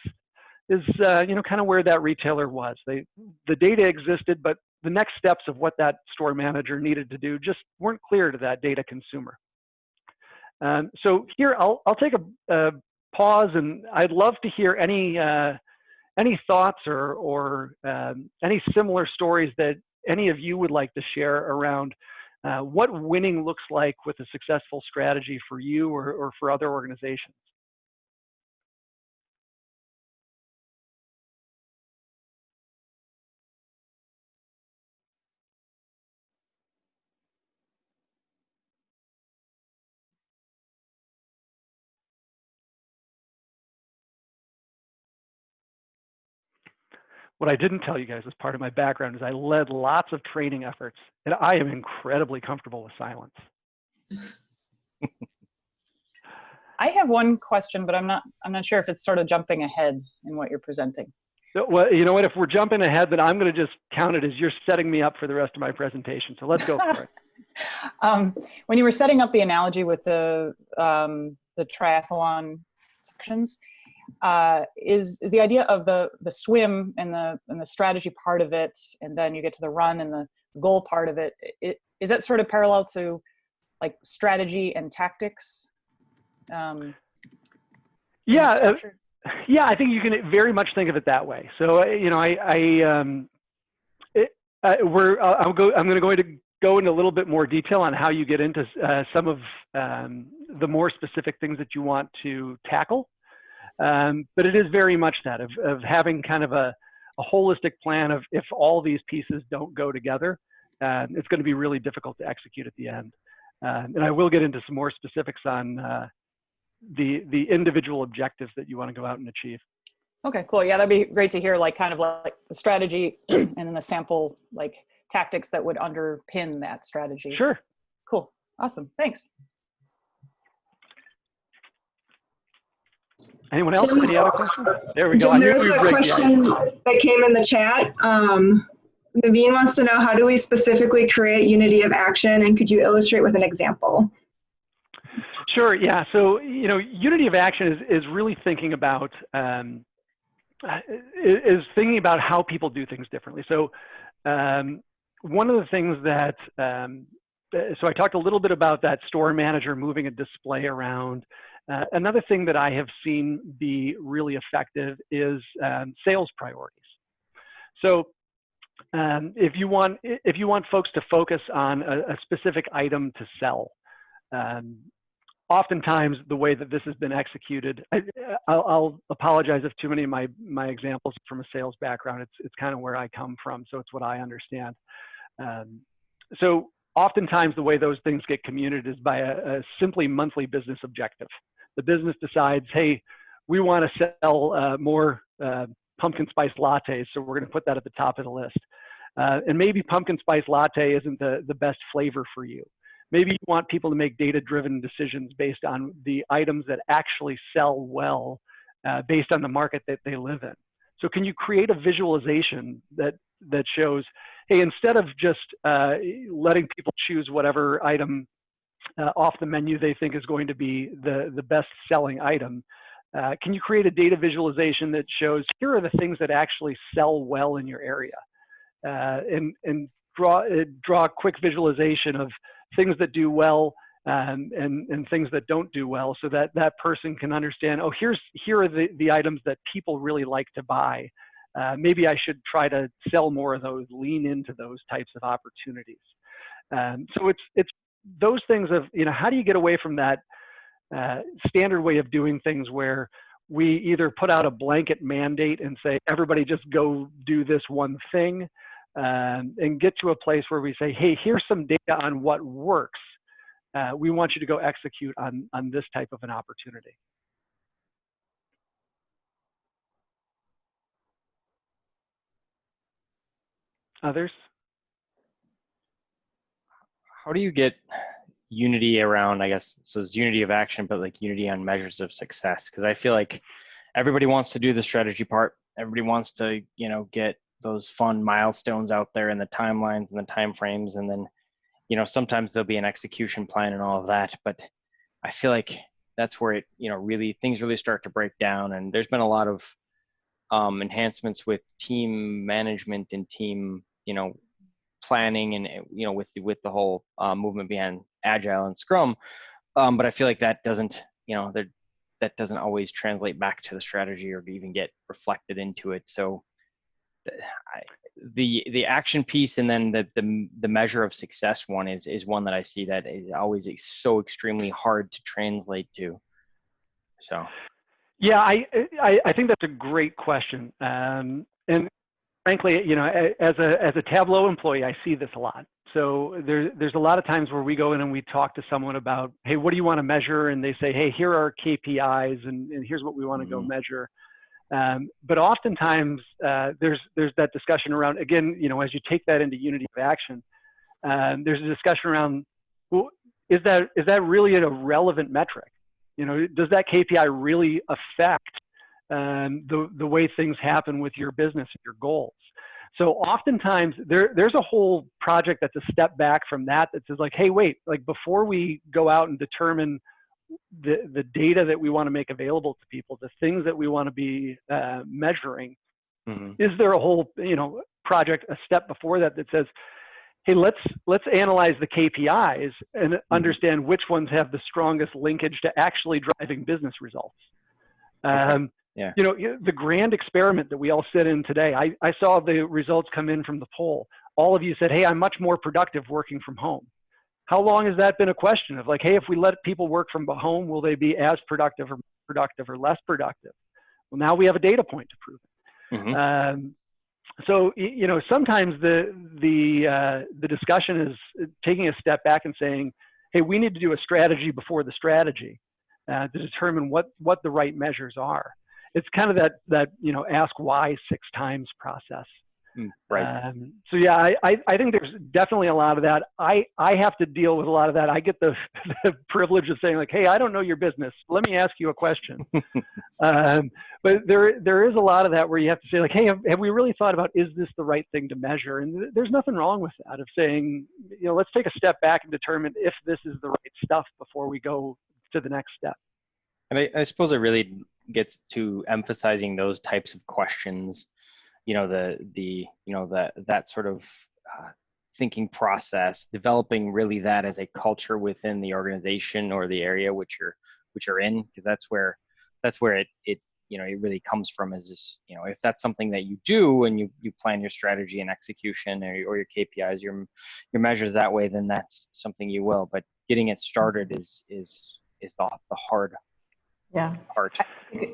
is kind of where that retailer was. The data existed, but the next steps of what that store manager needed to do just weren't clear to that data consumer. So here I'll take a pause, and I'd love to hear any thoughts or any similar stories that any of you would like to share around what winning looks like with a successful strategy for you or for other organizations. What I didn't tell you guys as part of my background is I led lots of training efforts, and I am incredibly comfortable with silence. I have one question, but I'm not sure if it's sort of jumping ahead in what you're presenting. Well, you know what? If we're jumping ahead, then I'm going to just count it as you're setting me up for the rest of my presentation. So let's go for it. When you were setting up the analogy with the triathlon sections, is the idea of the swim and the strategy part of it, and then you get to the run and the goal part of it, is that sort of parallel to like strategy and tactics? Yeah, I think you can very much think of it that way. So I'm going to go into a little bit more detail on how you get into some of the more specific things that you want to tackle. But it is very much that of having kind of a holistic plan of if all these pieces don't go together, it's going to be really difficult to execute at the end. And I will get into some more specifics on the individual objectives that you want to go out and achieve. Okay, cool. Yeah, that'd be great to hear, like kind of like the strategy and then the sample like tactics that would underpin that strategy. Sure. Cool. Awesome. Thanks. Anyone else? Jim, Any other questions? There we go. Jim, there's a question that came in the chat. Naveen wants to know, how do we specifically create unity of action, and could you illustrate with an example? Sure. Yeah. So, you know, unity of action is really thinking about how people do things differently. So, one of the things that so I talked a little bit about that store manager moving a display around. Another thing that I have seen be really effective is sales priorities. So if you want folks to focus on a specific item to sell, oftentimes the way that this has been executed, I'll apologize if too many of my examples from a sales background. It's kind of where I come from, so it's what I understand. So oftentimes the way those things get communicated is by a simply monthly business objective. The business decides, hey, we want to sell more pumpkin spice lattes, so we're going to put that at the top of the list. And maybe pumpkin spice latte isn't the best flavor for you. Maybe you want people to make data-driven decisions based on the items that actually sell well based on the market that they live in. So can you create a visualization that shows, hey, instead of just letting people choose whatever item off the menu they think is going to be the best selling item, can you create a data visualization that shows, here are the things that actually sell well in your area, and draw a quick visualization of things that do well and things that don't do well, so that that person can understand, oh, here are the items that people really like to buy. Maybe I should try to sell more of those, lean into those types of opportunities. So it's those things of, you know, how do you get away from that standard way of doing things where we either put out a blanket mandate and say, everybody just go do this one thing, and get to a place where we say, hey, here's some data on what works. We want you to go execute on this type of an opportunity. Others? How do you get unity around, I guess, so it's unity of action, but like unity on measures of success? Because I feel like everybody wants to do the strategy part. Everybody wants to, you know, get those fun milestones out there and the timelines and the time frames. And then, you know, sometimes there'll be an execution plan and all of that. But I feel like that's where it, you know, really, things really start to break down. And there's been a lot of enhancements with team management and team, you know, planning and, you know, with the whole movement behind Agile and Scrum. But I feel like that doesn't, you know, that doesn't always translate back to the strategy or even get reflected into it. So the action piece and then the measure of success one is one that I see that is always so extremely hard to translate to. So. Yeah, I think that's a great question. And frankly, you know, as a Tableau employee, I see this a lot. So there's a lot of times where we go in and we talk to someone about, hey, what do you want to measure? And they say, hey, here are our KPIs and here's what we want to go measure. But oftentimes there's that discussion around, again, you know, as you take that into unity of action, there's a discussion around, well, is that really a relevant metric? You know, does that KPI really affect the way things happen with your business and your goals? So oftentimes there's a whole project that's a step back from that says like, hey, wait, like before we go out and determine the data that we want to make available to people, the things that we want to be measuring, is there a whole, you know, project, a step before that says, hey, let's analyze the KPIs and understand which ones have the strongest linkage to actually driving business results. Yeah. You know, the grand experiment that we all sit in today, I saw the results come in from the poll. All of you said, hey, I'm much more productive working from home. How long has that been a question of like, hey, if we let people work from home, will they be as productive or less productive? Well, now we have a data point to prove it. So, you know, sometimes the discussion is taking a step back and saying, hey, we need to do a strategy before the strategy to determine what the right measures are. It's kind of that you know, ask why 6 times process. Right. So yeah, I think there's definitely a lot of that. I have to deal with a lot of that. I get the privilege of saying like, hey, I don't know your business. Let me ask you a question. But there is a lot of that where you have to say like, hey, have we really thought about, is this the right thing to measure? And there's nothing wrong with that, of saying, you know, let's take a step back and determine if this is the right stuff before we go to the next step. And I suppose it really gets to emphasizing those types of questions, you know, that sort of thinking process, developing really that as a culture within the organization or the area which you're in, because that's where it you know, it really comes from, is this, you know, if that's something that you do and you plan your strategy and execution or your KPIs, your measures that way, then that's something you will. But getting it started is the hard part.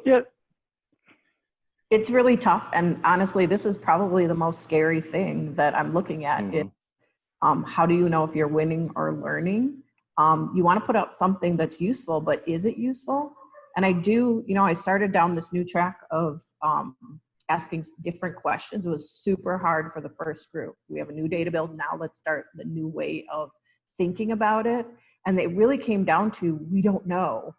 Yeah. It's really tough. And honestly, this is probably the most scary thing that I'm looking at. Is, how do you know if you're winning or learning? You want to put out something that's useful, but is it useful? And I do, you know, I started down this new track of asking different questions. It was super hard for the first group. We have a new data build. Now let's start the new way of thinking about it. And it really came down to, we don't know.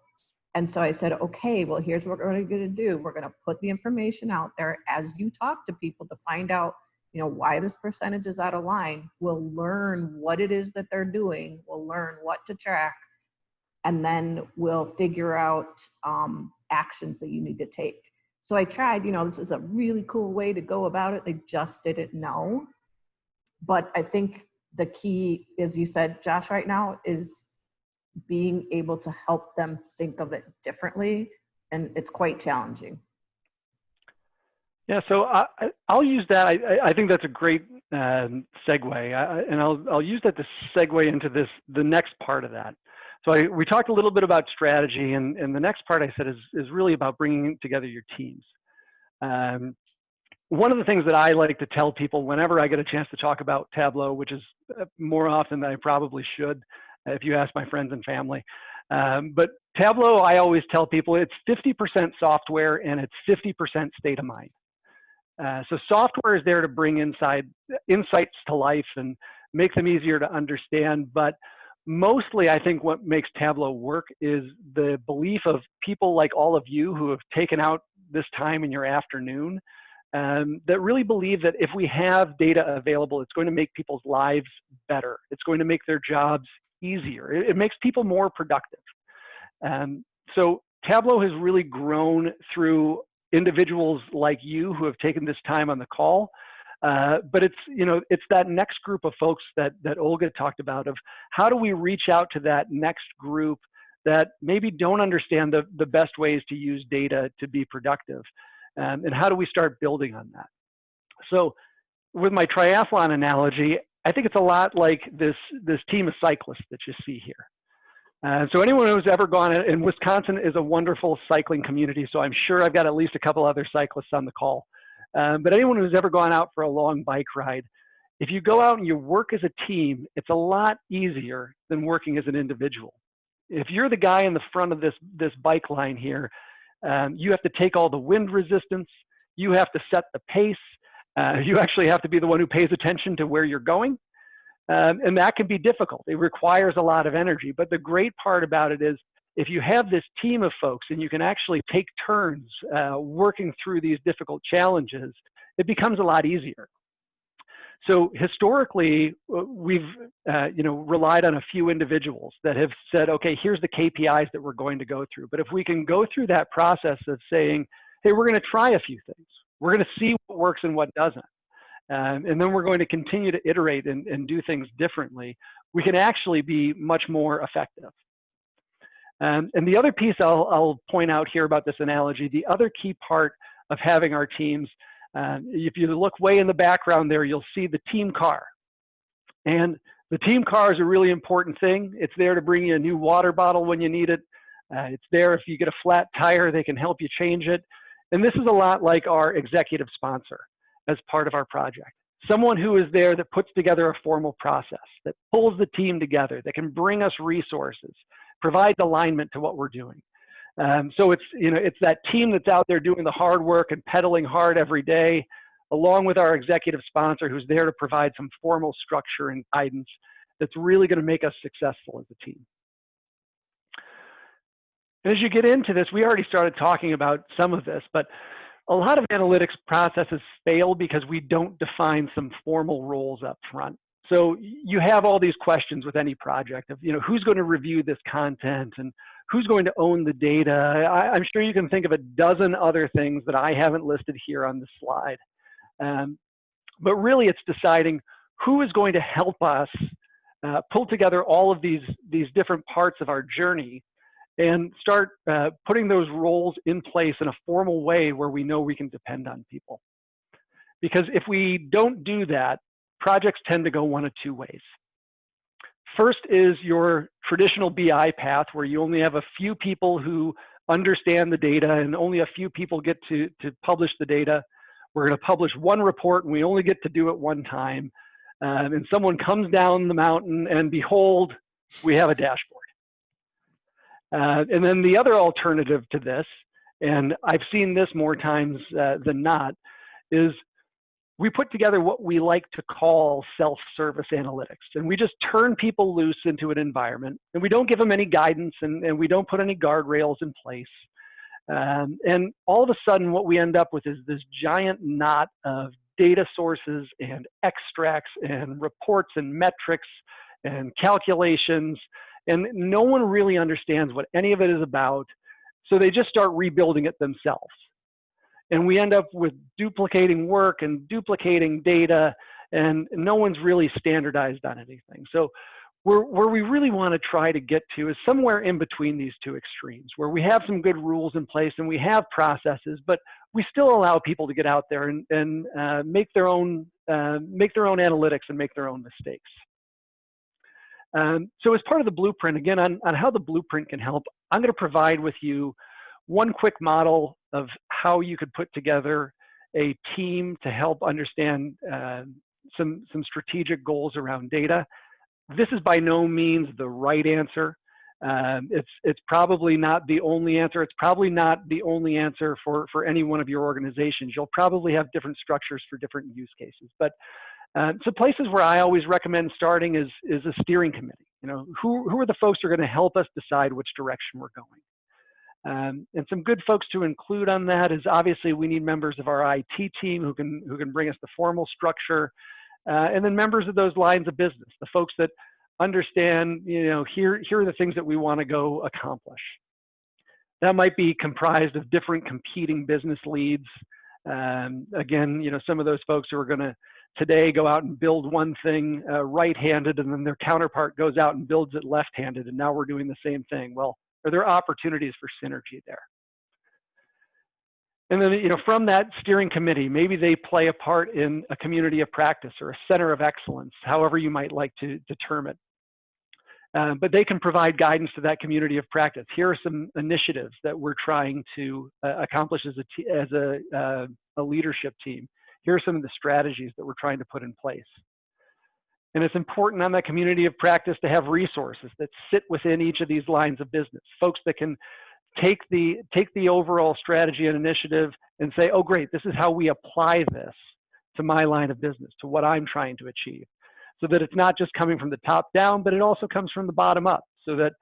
And so I said, okay, well, here's what we're going to do. We're going to put the information out there as you talk to people to find out, you know, why this percentage is out of line. We'll learn what it is that they're doing. We'll learn what to track. And then we'll figure out actions that you need to take. So I tried, you know, this is a really cool way to go about it. They just didn't know. But I think the key, as you said, Josh, right now is being able to help them think of it differently. And it's quite challenging. Yeah, so I'll use that. I think that's a great segue. And I'll use that to segue into the next part of that. So we talked a little bit about strategy, and the next part I said is really about bringing together your teams. One of the things that I like to tell people whenever I get a chance to talk about Tableau, which is more often than I probably should, if you ask my friends and family, but Tableau, I always tell people it's 50% software and it's 50% state of mind. So software is there to bring insights to life and make them easier to understand, but mostly, I think what makes Tableau work is the belief of people like all of you who have taken out this time in your afternoon that really believe that if we have data available, it's going to make people's lives better. It's going to make their jobs easier. It makes people more productive. So Tableau has really grown through individuals like you who have taken this time on the call. But it's, you know, it's that next group of folks that Olga talked about, of how do we reach out to that next group that maybe don't understand the best ways to use data to be productive, and how do we start building on that? So with my triathlon analogy, I think it's a lot like this team of cyclists that you see here. So anyone who's ever gone, and Wisconsin is a wonderful cycling community, so I'm sure I've got at least a couple other cyclists on the call. But anyone who's ever gone out for a long bike ride, if you go out and you work as a team, it's a lot easier than working as an individual. If you're the guy in the front of this bike line here, you have to take all the wind resistance, you have to set the pace, you actually have to be the one who pays attention to where you're going, and that can be difficult. It requires a lot of energy, but the great part about it is if you have this team of folks and you can actually take turns working through these difficult challenges, it becomes a lot easier. So historically, we've relied on a few individuals that have said, okay, here's the KPIs that we're going to go through. But if we can go through that process of saying, hey, we're going to try a few things. We're going to see what works and what doesn't. And then we're going to continue to iterate and do things differently. We can actually be much more effective. And the other piece I'll point out here about this analogy, the other key part of having our teams, if you look way in the background there, you'll see the team car. And the team car is a really important thing. It's there to bring you a new water bottle when you need it. It's there if you get a flat tire, they can help you change it. And this is a lot like our executive sponsor. as part of our project. Someone who is there that puts together a formal process, that pulls the team together, that can bring us resources, provides alignment to what we're doing. So it's, it's that team that's out there doing the hard work and pedaling hard every day, along with our executive sponsor who's there to provide some formal structure and guidance that's really going to make us successful as a team. And as you get into this, we already started talking about some of this, but a lot of analytics processes fail because we don't define some formal roles up front. So you have all these questions with any project of, who's going to review this content and who's going to own the data. I'm sure you can think of a dozen other things that I haven't listed here on the slide. But really it's deciding who is going to help us pull together all of these different parts of our journey and start putting those roles in place in a formal way where we know we can depend on people. Because if we don't do that, projects tend to go one of two ways. First is your traditional BI path where you only have a few people who understand the data and only a few people get to publish the data. We're going to publish one report and we only get to do it one time. And someone comes down the mountain and behold, we have a dashboard. And then the other alternative to this, and I've seen this more times than not, is we put together what we like to call self-service analytics. And we just turn people loose into an environment and we don't give them any guidance and we don't put any guardrails in place. And all of a sudden what we end up with is this giant knot of data sources and extracts and reports and metrics and calculations, and no one really understands what any of it is about, so they just start rebuilding it themselves. And we end up with duplicating work and duplicating data, and no one's really standardized on anything. So where we really want to try to get to is somewhere in between these two extremes, where we have some good rules in place and we have processes, but we still allow people to get out there and make their own analytics and make their own mistakes. So as part of the blueprint, again, on how the blueprint can help, I'm going to provide with you one quick model of how you could put together a team to help understand some strategic goals around data. This is by no means the right answer. It's probably not the only answer. It's probably not the only answer for any one of your organizations. You'll probably have different structures for different use cases. But so places where I always recommend starting is a steering committee. Who are the folks who are going to help us decide which direction we're going? And some good folks to include on that is obviously we need members of our IT team who can bring us the formal structure, and then members of those lines of business, the folks that understand, here are the things that we want to go accomplish. That might be comprised of different competing business leads. Again, some of those folks who are going to today go out and build one thing right-handed, and then their counterpart goes out and builds it left-handed, and now we're doing the same thing. Well, are there opportunities for synergy there? And then, from that steering committee, maybe they play a part in a community of practice or a center of excellence, however you might like to term it. But they can provide guidance to that community of practice. Here are some initiatives that we're trying to accomplish as a leadership team. Here are some of the strategies that we're trying to put in place. And it's important on that community of practice to have resources that sit within each of these lines of business, folks that can take the overall strategy and initiative and say, oh, great, this is how we apply this to my line of business, to what I'm trying to achieve. So that it's not just coming from the top down, but it also comes from the bottom up, so that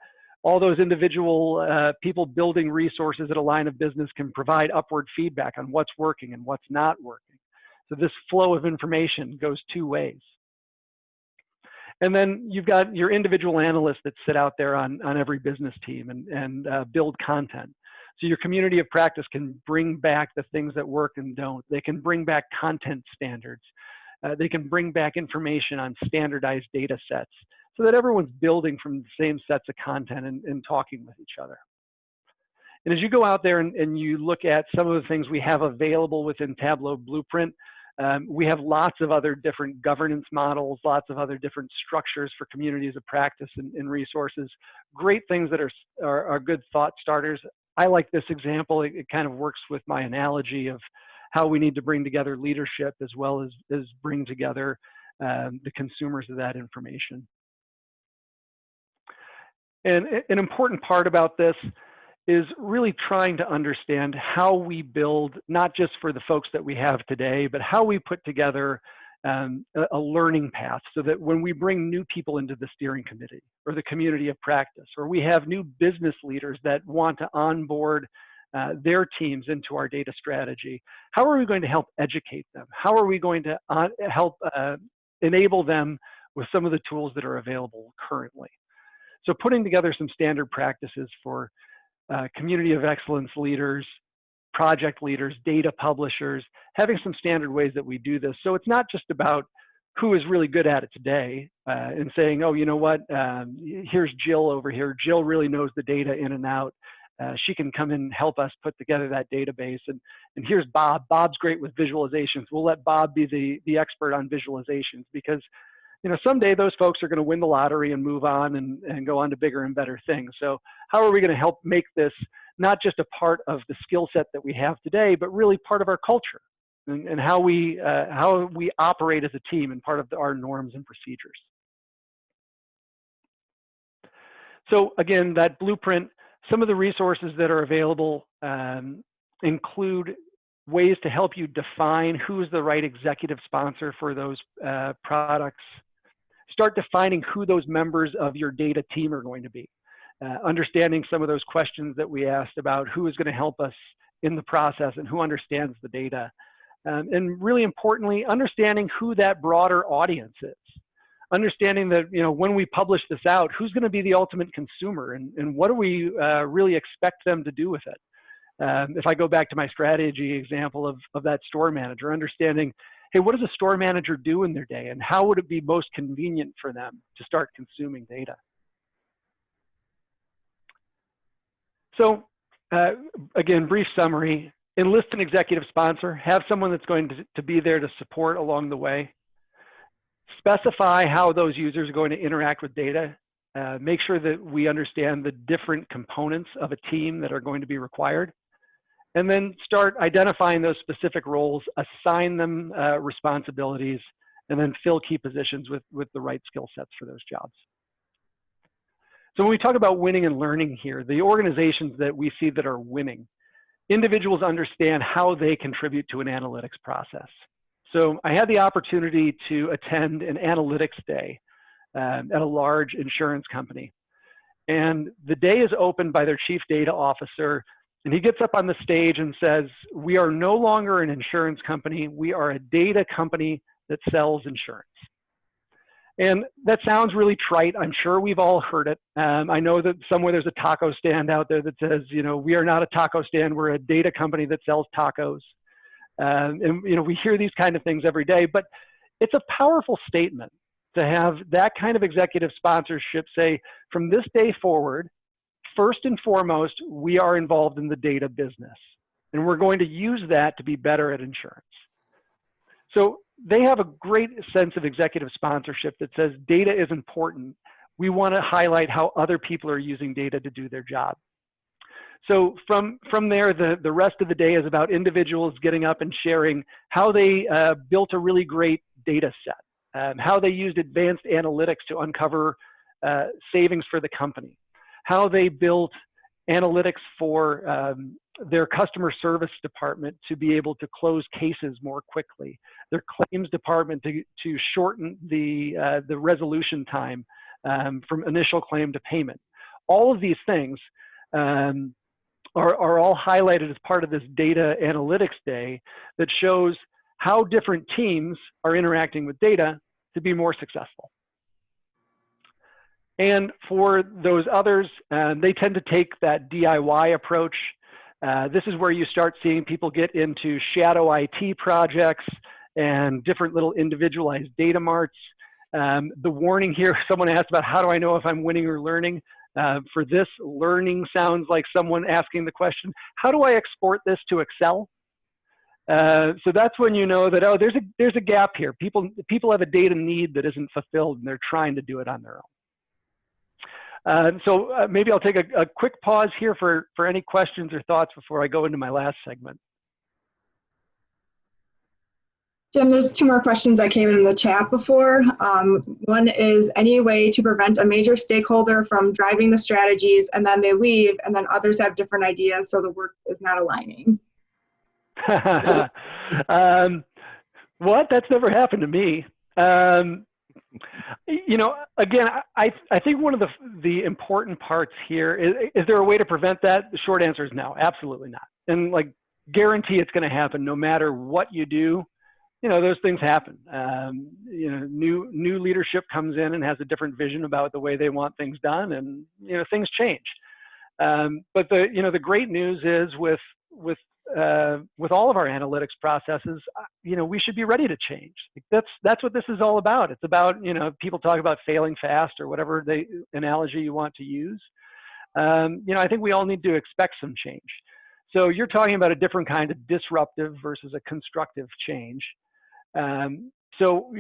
all those individual people building resources at a line of business can provide upward feedback on what's working and what's not working. So this flow of information goes two ways. And then you've got your individual analysts that sit out there on every business team and build content. So your community of practice can bring back the things that work and don't. They can bring back content standards. They can bring back information on standardized data sets so that everyone's building from the same sets of content and talking with each other. And as you go out there and you look at some of the things we have available within Tableau Blueprint, we have lots of other different governance models, lots of other different structures for communities of practice and resources. Great things that are good thought starters. I like this example. It kind of works with my analogy of how we need to bring together leadership as well as bring together the consumers of that information. And an important part about this is really trying to understand how we build, not just for the folks that we have today, but how we put together a learning path so that when we bring new people into the steering committee or the community of practice, or we have new business leaders that want to onboard their teams into our data strategy, how are we going to help educate them? How are we going to help enable them with some of the tools that are available currently? So putting together some standard practices for community of excellence leaders, project leaders, data publishers, having some standard ways that we do this. So it's not just about who is really good at it today and saying, oh, you know what, here's Jill over here. Jill really knows the data in and out. She can come in and help us put together that database. And here's Bob. Bob's great with visualizations. We'll let Bob be the expert on visualizations, because someday those folks are going to win the lottery and move on and go on to bigger and better things. So how are we going to help make this not just a part of the skill set that we have today, but really part of our culture and how we operate as a team and part of our norms and procedures. So again, that blueprint, some of the resources that are available include ways to help you define who is the right executive sponsor for those products. Start defining who those members of your data team are going to be. Understanding some of those questions that we asked about who is going to help us in the process and who understands the data. And really importantly, understanding who that broader audience is. Understanding that, when we publish this out, who's going to be the ultimate consumer and what do we really expect them to do with it? If I go back to my strategy example of that store manager, understanding, hey, what does a store manager do in their day and how would it be most convenient for them to start consuming data? So again, brief summary, enlist an executive sponsor, have someone that's going to be there to support along the way. Specify how those users are going to interact with data. Make sure that we understand the different components of a team that are going to be required. And then start identifying those specific roles, assign them responsibilities, and then fill key positions with the right skill sets for those jobs. So when we talk about winning and learning here, the organizations that we see that are winning, individuals understand how they contribute to an analytics process. So I had the opportunity to attend an analytics day at a large insurance company. And the day is opened by their chief data officer. And he gets up on the stage and says, we are no longer an insurance company. We are a data company that sells insurance. And that sounds really trite. I'm sure we've all heard it. I know that somewhere there's a taco stand out there that says, we are not a taco stand. We're a data company that sells tacos. And we hear these kind of things every day, but it's a powerful statement to have that kind of executive sponsorship say, from this day forward, first and foremost, we are involved in the data business, and we're going to use that to be better at insurance. So they have a great sense of executive sponsorship that says data is important. We want to highlight how other people are using data to do their job. So from there, the rest of the day is about individuals getting up and sharing how they built a really great data set, how they used advanced analytics to uncover savings for the company, how they built analytics for their customer service department to be able to close cases more quickly, their claims department to shorten the resolution time from initial claim to payment. All of these things are all highlighted as part of this data analytics day that shows how different teams are interacting with data to be more successful. And for those others, they tend to take that DIY approach. This is where you start seeing people get into shadow IT projects and different little individualized data marts. The warning here, someone asked about how do I know if I'm winning or learning? For this, learning sounds like someone asking the question, how do I export this to Excel? So that's when you know that, oh, there's a gap here. People have a data need that isn't fulfilled and they're trying to do it on their own. So maybe I'll take a quick pause here for any questions or thoughts before I go into my last segment. Jim, there's two more questions that came in the chat before. One is any way to prevent a major stakeholder from driving the strategies and then they leave and then others have different ideas so the work is not aligning? What? That's never happened to me. You know, again, I think one of the important parts here is there a way to prevent that? The short answer is no, absolutely not. And like guarantee it's going to happen no matter what you do. You know, those things happen. You know, new leadership comes in and has a different vision about the way they want things done, and you know, things change. But the great news is with all of our analytics processes, you know, we should be ready to change. That's what this is all about. It's about, you know, people talk about failing fast or whatever analogy you want to use. You know, I think we all need to expect some change. So you're talking about a different kind of disruptive versus a constructive change. So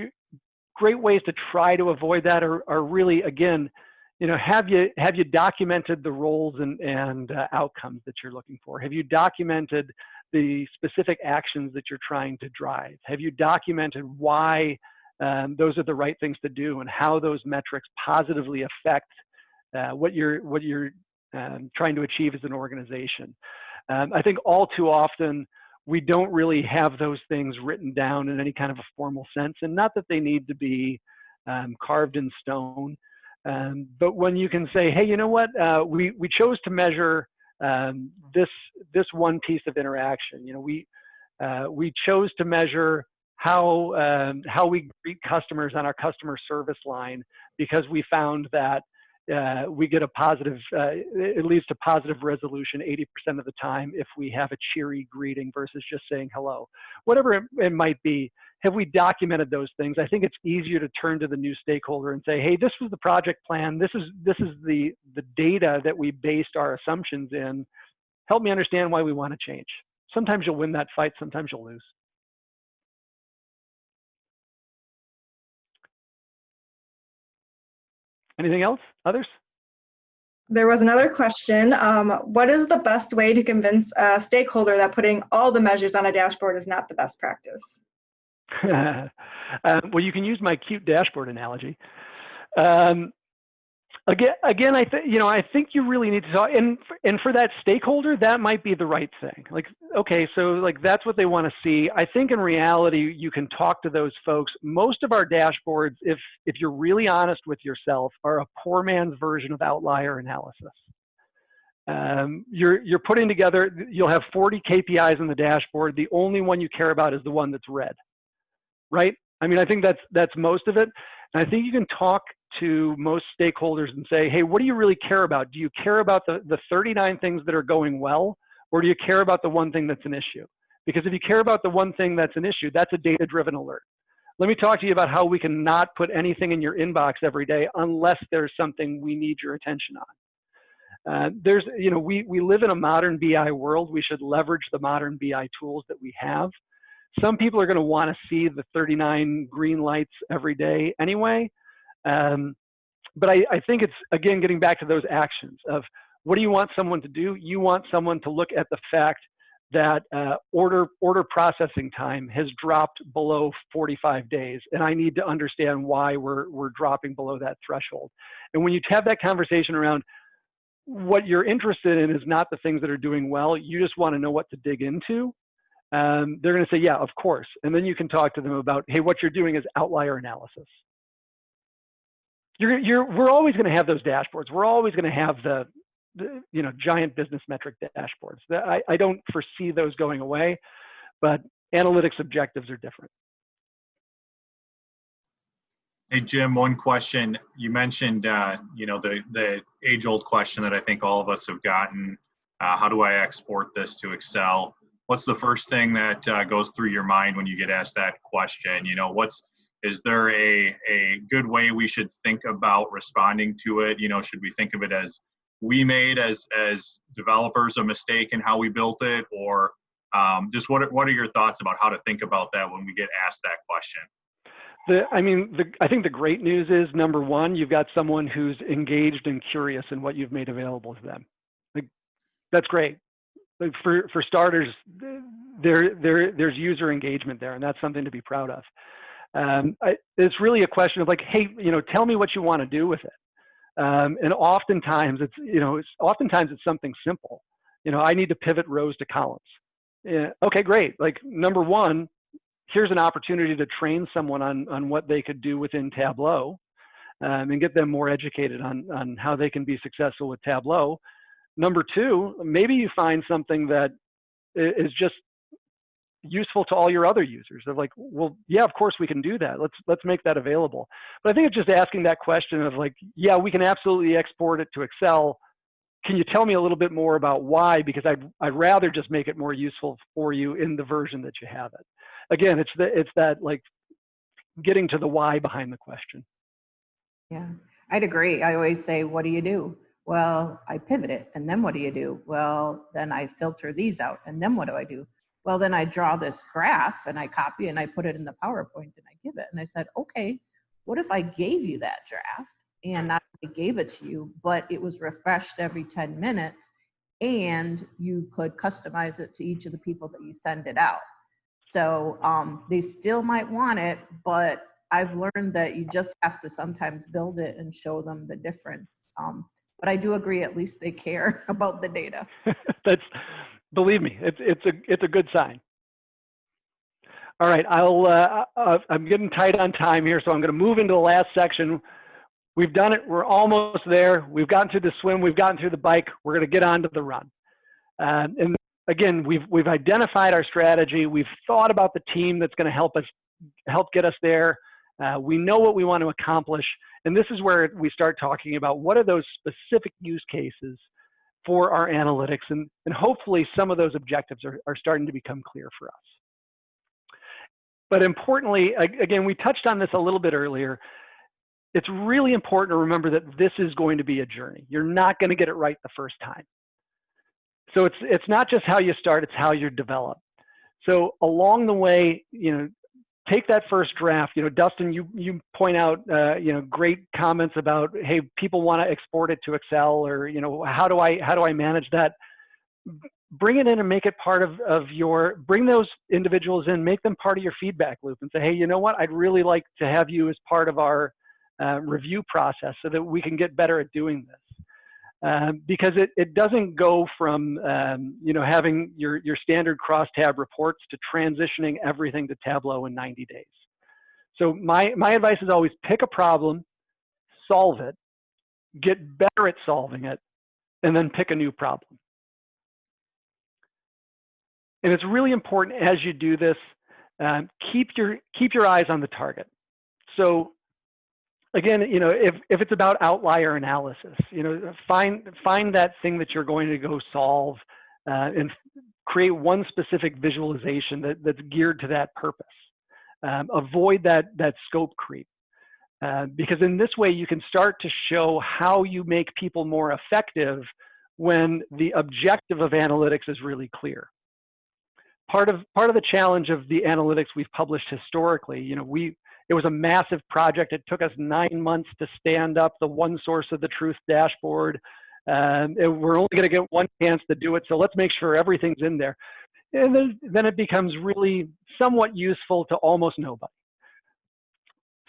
great ways to try to avoid that are really, again, you know, have you documented the roles and outcomes that you're looking for? Have you documented the specific actions that you're trying to drive? Have you documented why those are the right things to do and how those metrics positively affect what you're trying to achieve as an organization? I think all too often we don't really have those things written down in any kind of a formal sense, and not that they need to be carved in stone. But when you can say, hey, you know what, we chose to measure this one piece of interaction. You know, we chose to measure how we greet customers on our customer service line because we found that we get a positive, it leads to positive resolution 80% of the time if we have a cheery greeting versus just saying hello. Whatever it might be, have we documented those things? I think it's easier to turn to the new stakeholder and say, hey, this was the project plan. This is the data that we based our assumptions in. Help me understand why we want to change. Sometimes you'll win that fight, sometimes you'll lose. Anything else? Others? There was another question. What is the best way to convince a stakeholder that putting all the measures on a dashboard is not the best practice? Well, you can use my cute dashboard analogy. Again, I think you really need to talk, and for that stakeholder, that might be the right thing. Like, okay, so like that's what they want to see. I think in reality, you can talk to those folks. Most of our dashboards, if you're really honest with yourself, are a poor man's version of outlier analysis. You're putting together, you'll have 40 KPIs in the dashboard. The only one you care about is the one that's red, right? I mean, I think that's most of it. And I think you can talk to most stakeholders and say, hey, what do you really care about? Do you care about the 39 things that are going well, or do you care about the one thing that's an issue? Because if you care about the one thing that's an issue, that's a data-driven alert. Let me talk to you about how we can not put anything in your inbox every day unless there's something we need your attention on. We live in a modern BI world. We should leverage the modern BI tools that we have. Some people are going to want to see the 39 green lights every day anyway. But I think it's, again, getting back to those actions of what do you want someone to do? You want someone to look at the fact that order processing time has dropped below 45 days. And I need to understand why we're dropping below that threshold. And when you have that conversation around what you're interested in is not the things that are doing well, you just want to know what to dig into. They're going to say, yeah, of course. And then you can talk to them about, hey, what you're doing is outlier analysis. We're always going to have those dashboards. We're always going to have the giant business metric dashboards. I don't foresee those going away, but analytics objectives are different. Hey, Jim, one question. You mentioned, the age-old question that I think all of us have gotten, how do I export this to Excel? What's the first thing that goes through your mind when you get asked that question? You know, is there a good way we should think about responding to it? You know, should we think of it as we made as developers a mistake in how we built it, or just what are your thoughts about how to think about that when we get asked that question? I think the great news is, number one, you've got someone who's engaged and curious in what you've made available to them. Like, that's great. for starters, there's user engagement there, and that's something to be proud of. It's really a question of like, hey, tell me what you want to do with it. And oftentimes it's something simple. I need to pivot rows to columns. Yeah, okay, great. Like number one, here's an opportunity to train someone on what they could do within Tableau, and get them more educated on how they can be successful with Tableau. Number two, maybe you find something that is just useful to all your other users. Of like, well, yeah, of course we can do that. Let's make that available. But I think it's just asking that question of like, yeah, we can absolutely export it to Excel. Can you tell me a little bit more about why? Because I'd rather just make it more useful for you in the version that you have it. Again, it's that like getting to the why behind the question. Yeah, I'd agree. I always say, what do you do? Well, I pivot it. And then what do you do? Well, then I filter these out. And then what do I do? Well, then I draw this graph and I copy and I put it in the PowerPoint and I give it. And I said, okay, what if I gave you that draft and not only gave it to you, but it was refreshed every 10 minutes and you could customize it to each of the people that you send it out. So they still might want it, but I've learned that you just have to sometimes build it and show them the difference. But I do agree, at least they care about the data. Believe me, it's a good sign. All right, I'm getting tight on time here, so I'm going to move into the last section. We've done it. We're almost there. We've gotten through the swim. We've gotten through the bike. We're going to get on to the run. And again, we've identified our strategy. We've thought about the team that's going to help get us there. We know what we want to accomplish. And this is where we start talking about what are those specific use cases for our analytics. And hopefully some of those objectives are starting to become clear for us. But importantly, again, we touched on this a little bit earlier. It's really important to remember that this is going to be a journey. You're not going to get it right the first time. So it's not just how you start, it's how you develop. So along the way, take that first draft. Dustin, you point out, great comments about, hey, people want to export it to Excel, or how do I manage that? Bring it in and make it part of bring those individuals in, make them part of your feedback loop, and say, hey, you know what? I'd really like to have you as part of our review process so that we can get better at doing this. Because it doesn't go from having your standard crosstab reports to transitioning everything to Tableau in 90 days. So my advice is always pick a problem, solve it, get better at solving it, and then pick a new problem. And it's really important as you do this, keep your eyes on the target. So again, if it's about outlier analysis, find that thing that you're going to go solve, and create one specific visualization that's geared to that purpose. Avoid that scope creep, because in this way you can start to show how you make people more effective when the objective of analytics is really clear. Part of the challenge of the analytics we've published historically, it was a massive project. It took us 9 months to stand up the one source of the truth dashboard. We're only going to get one chance to do it, so let's make sure everything's in there. And then it becomes really somewhat useful to almost nobody.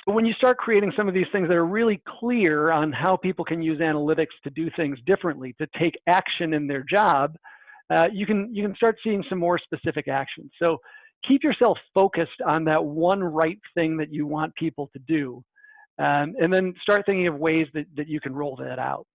But when you start creating some of these things that are really clear on how people can use analytics to do things differently, to take action in their job, you can start seeing some more specific actions. So keep yourself focused on that one right thing that you want people to do, and then start thinking of ways that you can roll that out.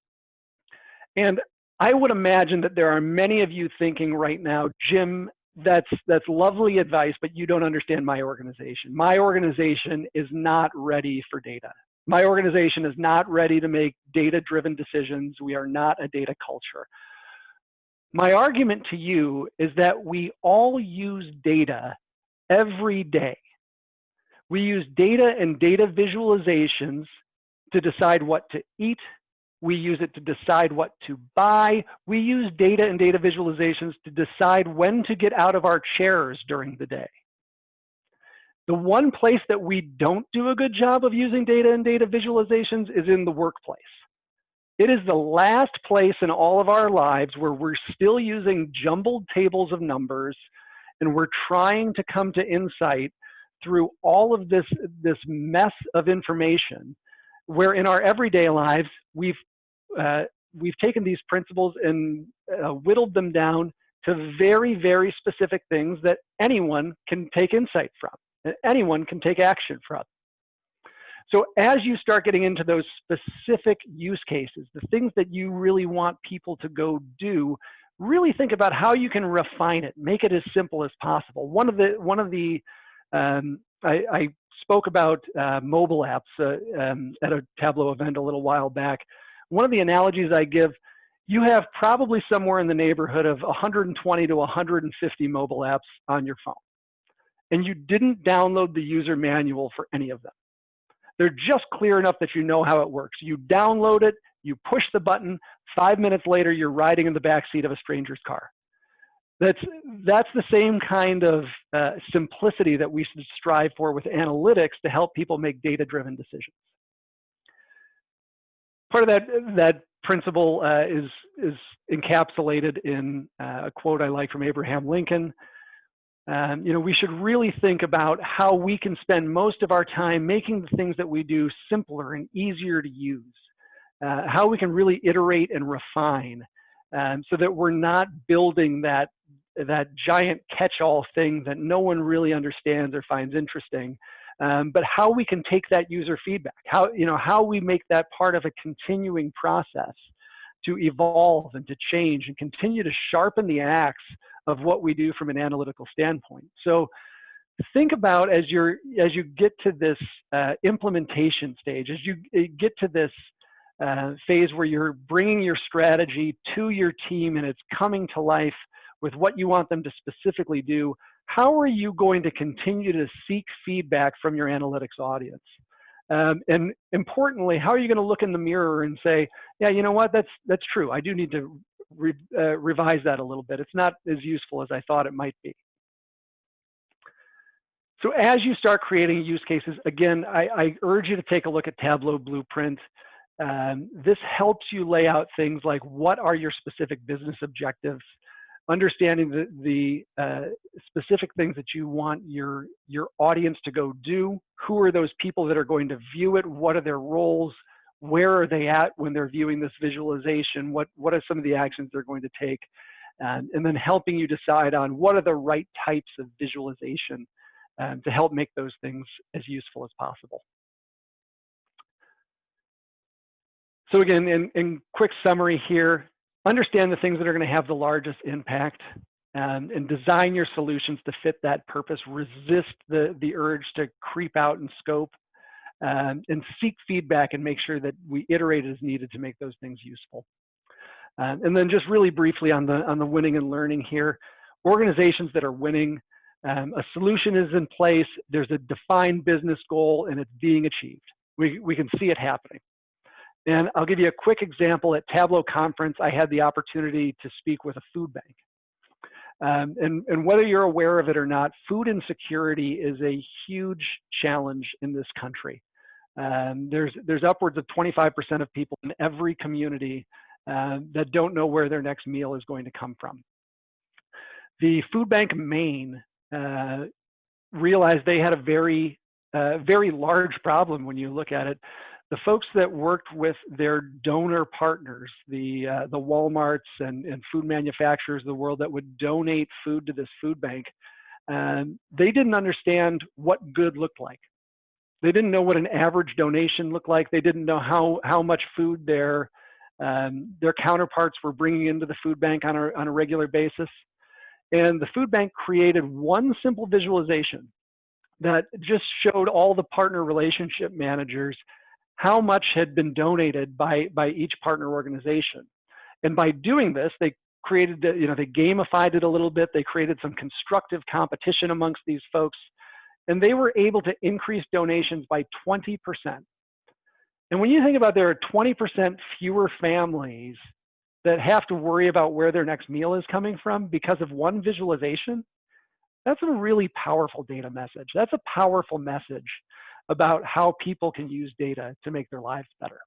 And I would imagine that there are many of you thinking right now, Jim, that's lovely advice, but you don't understand my organization. My organization is not ready for data. My organization is not ready to make data-driven decisions. We are not a data culture. My argument to you is that we all use data every day. We use data and data visualizations to decide what to eat. We use it to decide what to buy. We use data and data visualizations to decide when to get out of our chairs during the day. The one place that we don't do a good job of using data and data visualizations is in the workplace. It is the last place in all of our lives where we're still using jumbled tables of numbers, and we're trying to come to insight through all of this mess of information, where in our everyday lives, we've taken these principles and whittled them down to very, very specific things that anyone can take insight from, and anyone can take action from. So as you start getting into those specific use cases, the things that you really want people to go do, really think about how you can refine it, make it as simple as possible. I spoke about mobile apps at a Tableau event a little while back. One of the analogies I give, you have probably somewhere in the neighborhood of 120 to 150 mobile apps on your phone, and you didn't download the user manual for any of them. They're just clear enough that you know how it works. You download it, you push the button, 5 minutes later, you're riding in the backseat of a stranger's car. That's the same kind of simplicity that we should strive for with analytics to help people make data-driven decisions. Part of that principle is encapsulated in a quote I like from Abraham Lincoln. We should really think about how we can spend most of our time making the things that we do simpler and easier to use, how we can really iterate and refine so that we're not building that giant catch-all thing that no one really understands or finds interesting, but how we can take that user feedback, how we make that part of a continuing process to evolve and to change and continue to sharpen the axe of what we do from an analytical standpoint. So think about as you get to this implementation stage, as you get to this phase where you're bringing your strategy to your team and it's coming to life with what you want them to specifically do, how are you going to continue to seek feedback from your analytics audience? And importantly, how are you going to look in the mirror and say, yeah, you know what, that's true. I do need to revise that a little bit. It's not as useful as I thought it might be. So as you start creating use cases, again, I urge you to take a look at Tableau Blueprint. This helps you lay out things like what are your specific business objectives, understanding the specific things that you want your audience to go do. Who are those people that are going to view it? What are their roles? Where are they at when they're viewing this visualization? What are some of the actions they're going to take? And then helping you decide on what are the right types of visualization to help make those things as useful as possible. So again, in quick summary here, understand the things that are going to have the largest impact and design your solutions to fit that purpose. Resist the urge to creep out in scope and seek feedback and make sure that we iterate as needed to make those things useful. And then just really briefly on the winning and learning here, organizations that are winning, a solution is in place, there's a defined business goal and it's being achieved. We can see it happening. And I'll give you a quick example. At Tableau conference, I had the opportunity to speak with a food bank. And whether you're aware of it or not, food insecurity is a huge challenge in this country. There's upwards of 25% of people in every community that don't know where their next meal is going to come from. The food bank in Maine realized they had a very large problem when you look at it. The folks that worked with their donor partners, the Walmarts and food manufacturers of the world that would donate food to this food bank, they didn't understand what good looked like. They didn't know what an average donation looked like. They didn't know how much food their counterparts were bringing into the food bank on a regular basis. And the food bank created one simple visualization that just showed all the partner relationship managers how much had been donated by each partner organization. And by doing this, they created, they gamified it a little bit. They created some constructive competition amongst these folks, and they were able to increase donations by 20%. And when you think about there are 20% fewer families that have to worry about where their next meal is coming from because of one visualization, that's a really powerful data message. That's a powerful message about how people can use data to make their lives better.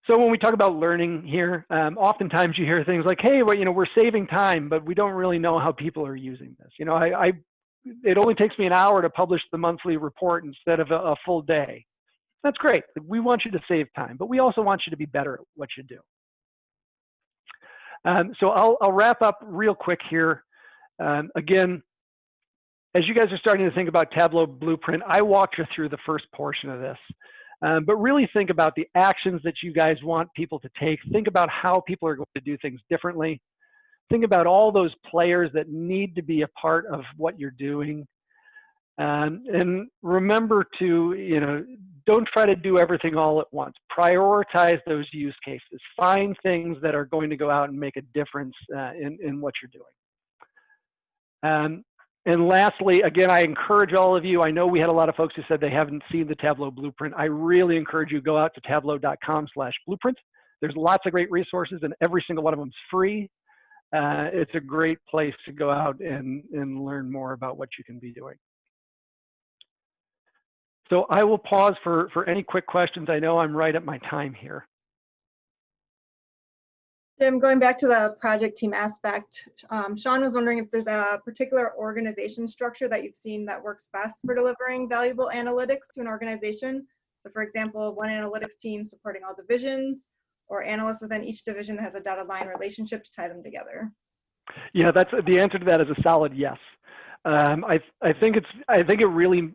So when we talk about learning here, oftentimes you hear things like, hey, well, we're saving time, but we don't really know how people are using this. It only takes me an hour to publish the monthly report instead of a full day. That's great. We want you to save time, but we also want you to be better at what you do. So I'll wrap up real quick here. Again, as you guys are starting to think about Tableau Blueprint, I walked you through the first portion of this. But really think about the actions that you guys want people to take. Think about how people are going to do things differently. Think about all those players that need to be a part of what you're doing. And remember to, don't try to do everything all at once. Prioritize those use cases. Find things that are going to go out and make a difference in what you're doing. And lastly, again, I encourage all of you, I know we had a lot of folks who said they haven't seen the Tableau Blueprint. I really encourage you to go out to tableau.com/blueprint. There's lots of great resources and every single one of them is free. It's a great place to go out and learn more about what you can be doing. So I will pause for any quick questions. I know I'm right at my time here. Jim, going back to the project team aspect, Sean was wondering if there's a particular organization structure that you've seen that works best for delivering valuable analytics to an organization. So for example, one analytics team supporting all divisions, or analysts within each division that has a dotted line relationship to tie them together. Yeah, that's the answer to that is a solid yes. I think it really,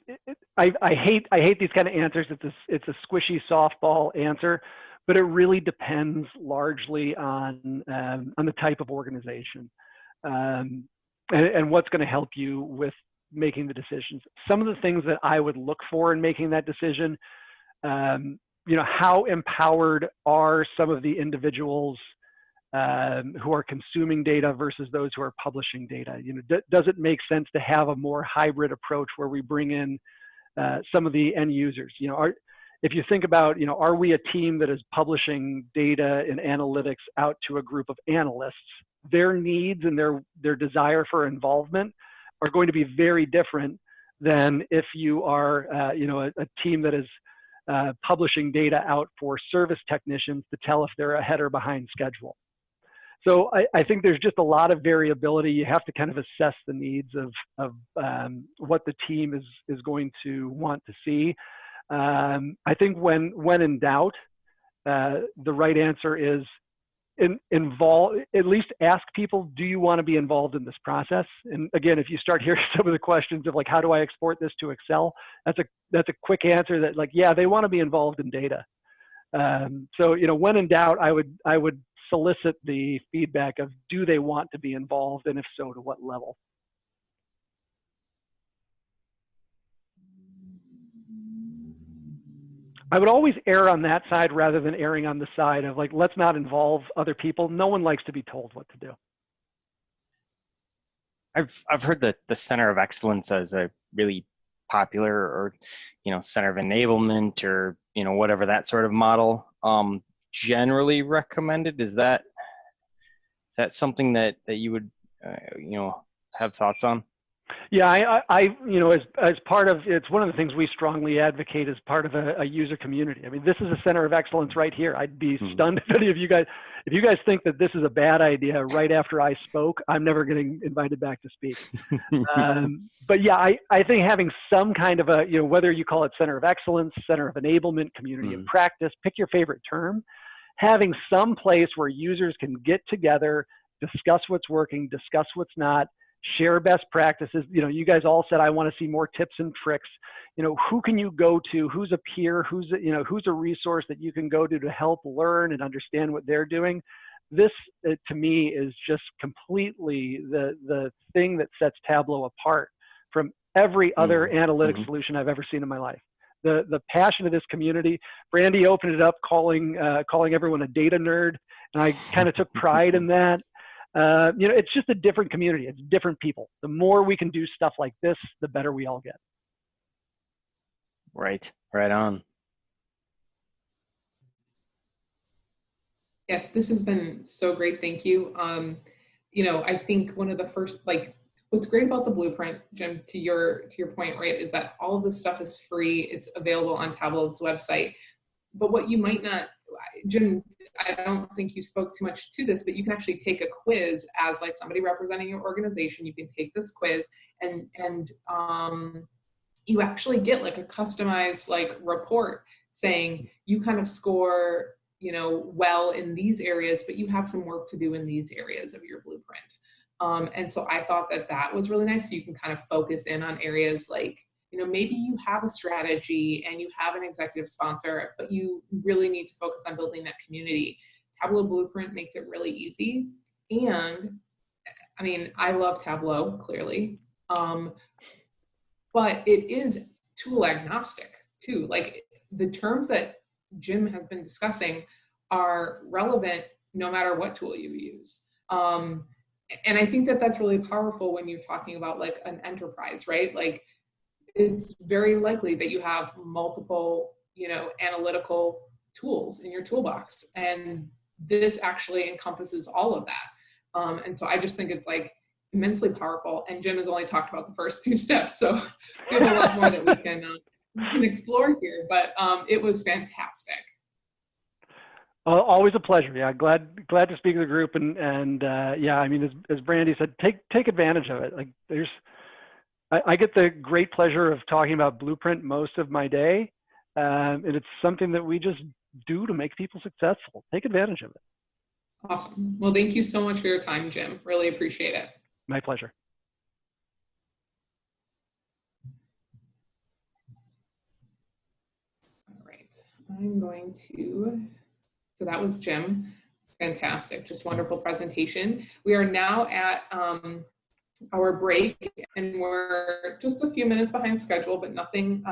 I hate these kind of answers. It's a squishy softball answer, but it really depends largely on the type of organization and what's going to help you with making the decisions. Some of the things that I would look for in making that decision, how empowered are some of the individuals who are consuming data versus those who are publishing data? Does it make sense to have a more hybrid approach where we bring in some of the end users? If you think about, are we a team that is publishing data and analytics out to a group of analysts? Their needs and their desire for involvement are going to be very different than if you are, a team that is publishing data out for service technicians to tell if they're ahead or behind schedule. So I think there's just a lot of variability. You have to kind of assess the needs of what the team is going to want to see. I think when in doubt, the right answer is at least ask people, do you want to be involved in this process? And again, if you start hearing some of the questions of like, how do I export this to Excel? That's a quick answer that like, yeah, they want to be involved in data. So, when in doubt, I would solicit the feedback of, do they want to be involved? And if so, to what level? I would always err on that side rather than erring on the side of like, let's not involve other people. No one likes to be told what to do. I've heard that the center of excellence as a really popular or, center of enablement or, whatever that sort of model generally recommended. Is that something that you would, have thoughts on? Yeah, as part of, it's one of the things we strongly advocate as part of a user community. I mean, this is a center of excellence right here. I'd be stunned if any of you guys, think that this is a bad idea right after I spoke, I'm never getting invited back to speak. But yeah, I think having some kind of a, whether you call it center of excellence, center of enablement, community of practice, pick your favorite term, having some place where users can get together, discuss what's working, discuss what's not, share best practices. You guys all said, I want to see more tips and tricks. Who can you go to? Who's a peer? Who's a resource that you can go to help learn and understand what they're doing? This, to me, is just completely the thing that sets Tableau apart from every other analytics solution I've ever seen in my life. The passion of this community. Brandy opened it up calling everyone a data nerd, and I kind of took pride in that. It's just a different community. It's different people. The more we can do stuff like this, the better we all get. Right on. Yes, this has been so great. Thank you. I think one of the first, what's great about the blueprint, Jim, to your point, right, is that all of this stuff is free. It's available on Tableau's website. But what you might not, Jim, I don't think you spoke too much to this, but you can actually take a quiz as like somebody representing your organization. You can take this quiz and you actually get like a customized like report saying you kind of score, you know, well in these areas, but you have some work to do in these areas of your blueprint. And so I thought that that was really nice. So you can kind of focus in on areas like, you know, maybe you have a strategy and you have an executive sponsor, but you really need to focus on building that community. Tableau Blueprint makes it really easy. And I mean, I love Tableau, clearly. But it is tool agnostic too. Like the terms that Jim has been discussing are relevant no matter what tool you use. And I think that that's really powerful when you're talking about like an enterprise, right? Like it's very likely that you have multiple, you know, analytical tools in your toolbox. And this actually encompasses all of that. And so I just think it's like immensely powerful. And Jim has only talked about the first two steps. So we have a lot more that we can explore here, but it was fantastic. Always a pleasure. Yeah, glad to speak to the group, and yeah, I mean, as Brandy said, take advantage of it. Like I get the great pleasure of talking about Blueprint most of my day, and it's something that we just do to make people successful. Take advantage of it. Awesome. Well, thank you so much for your time, Jim. Really appreciate it. My pleasure. All right, I'm going to. So that was Jim. Fantastic, just wonderful presentation. We are now at our break, and we're just a few minutes behind schedule, but nothing,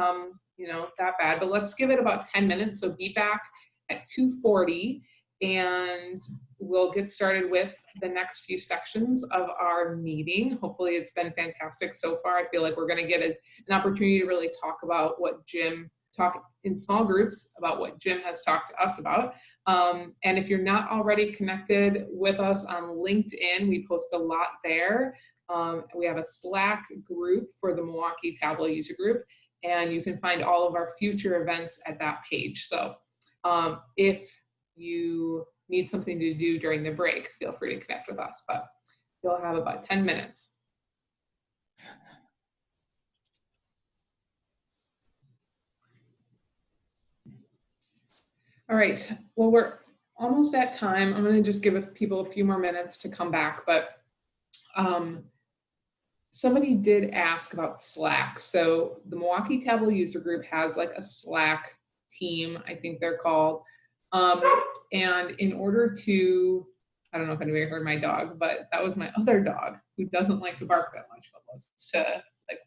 you know, that bad. But let's give it about 10 minutes. So be back at 2:40, and we'll get started with the next few sections of our meeting. Hopefully, it's been fantastic so far. I feel like we're going to get an opportunity to really talk about what Jim talk in small groups about what Jim has talked to us about. And if you're not already connected with us on LinkedIn, we post a lot there. We have a Slack group for the Milwaukee Tableau user group, and you can find all of our future events at that page. So if you need something to do during the break, feel free to connect with us, but you'll have about 10 minutes. All right, well, we're almost at time. I'm going to just give people a few more minutes to come back, but somebody did ask about Slack. So the Milwaukee Tableau user group has like a Slack team, I think they're called. And in order to, I don't know if anybody heard my dog, but that was my other dog who doesn't like to bark that much, but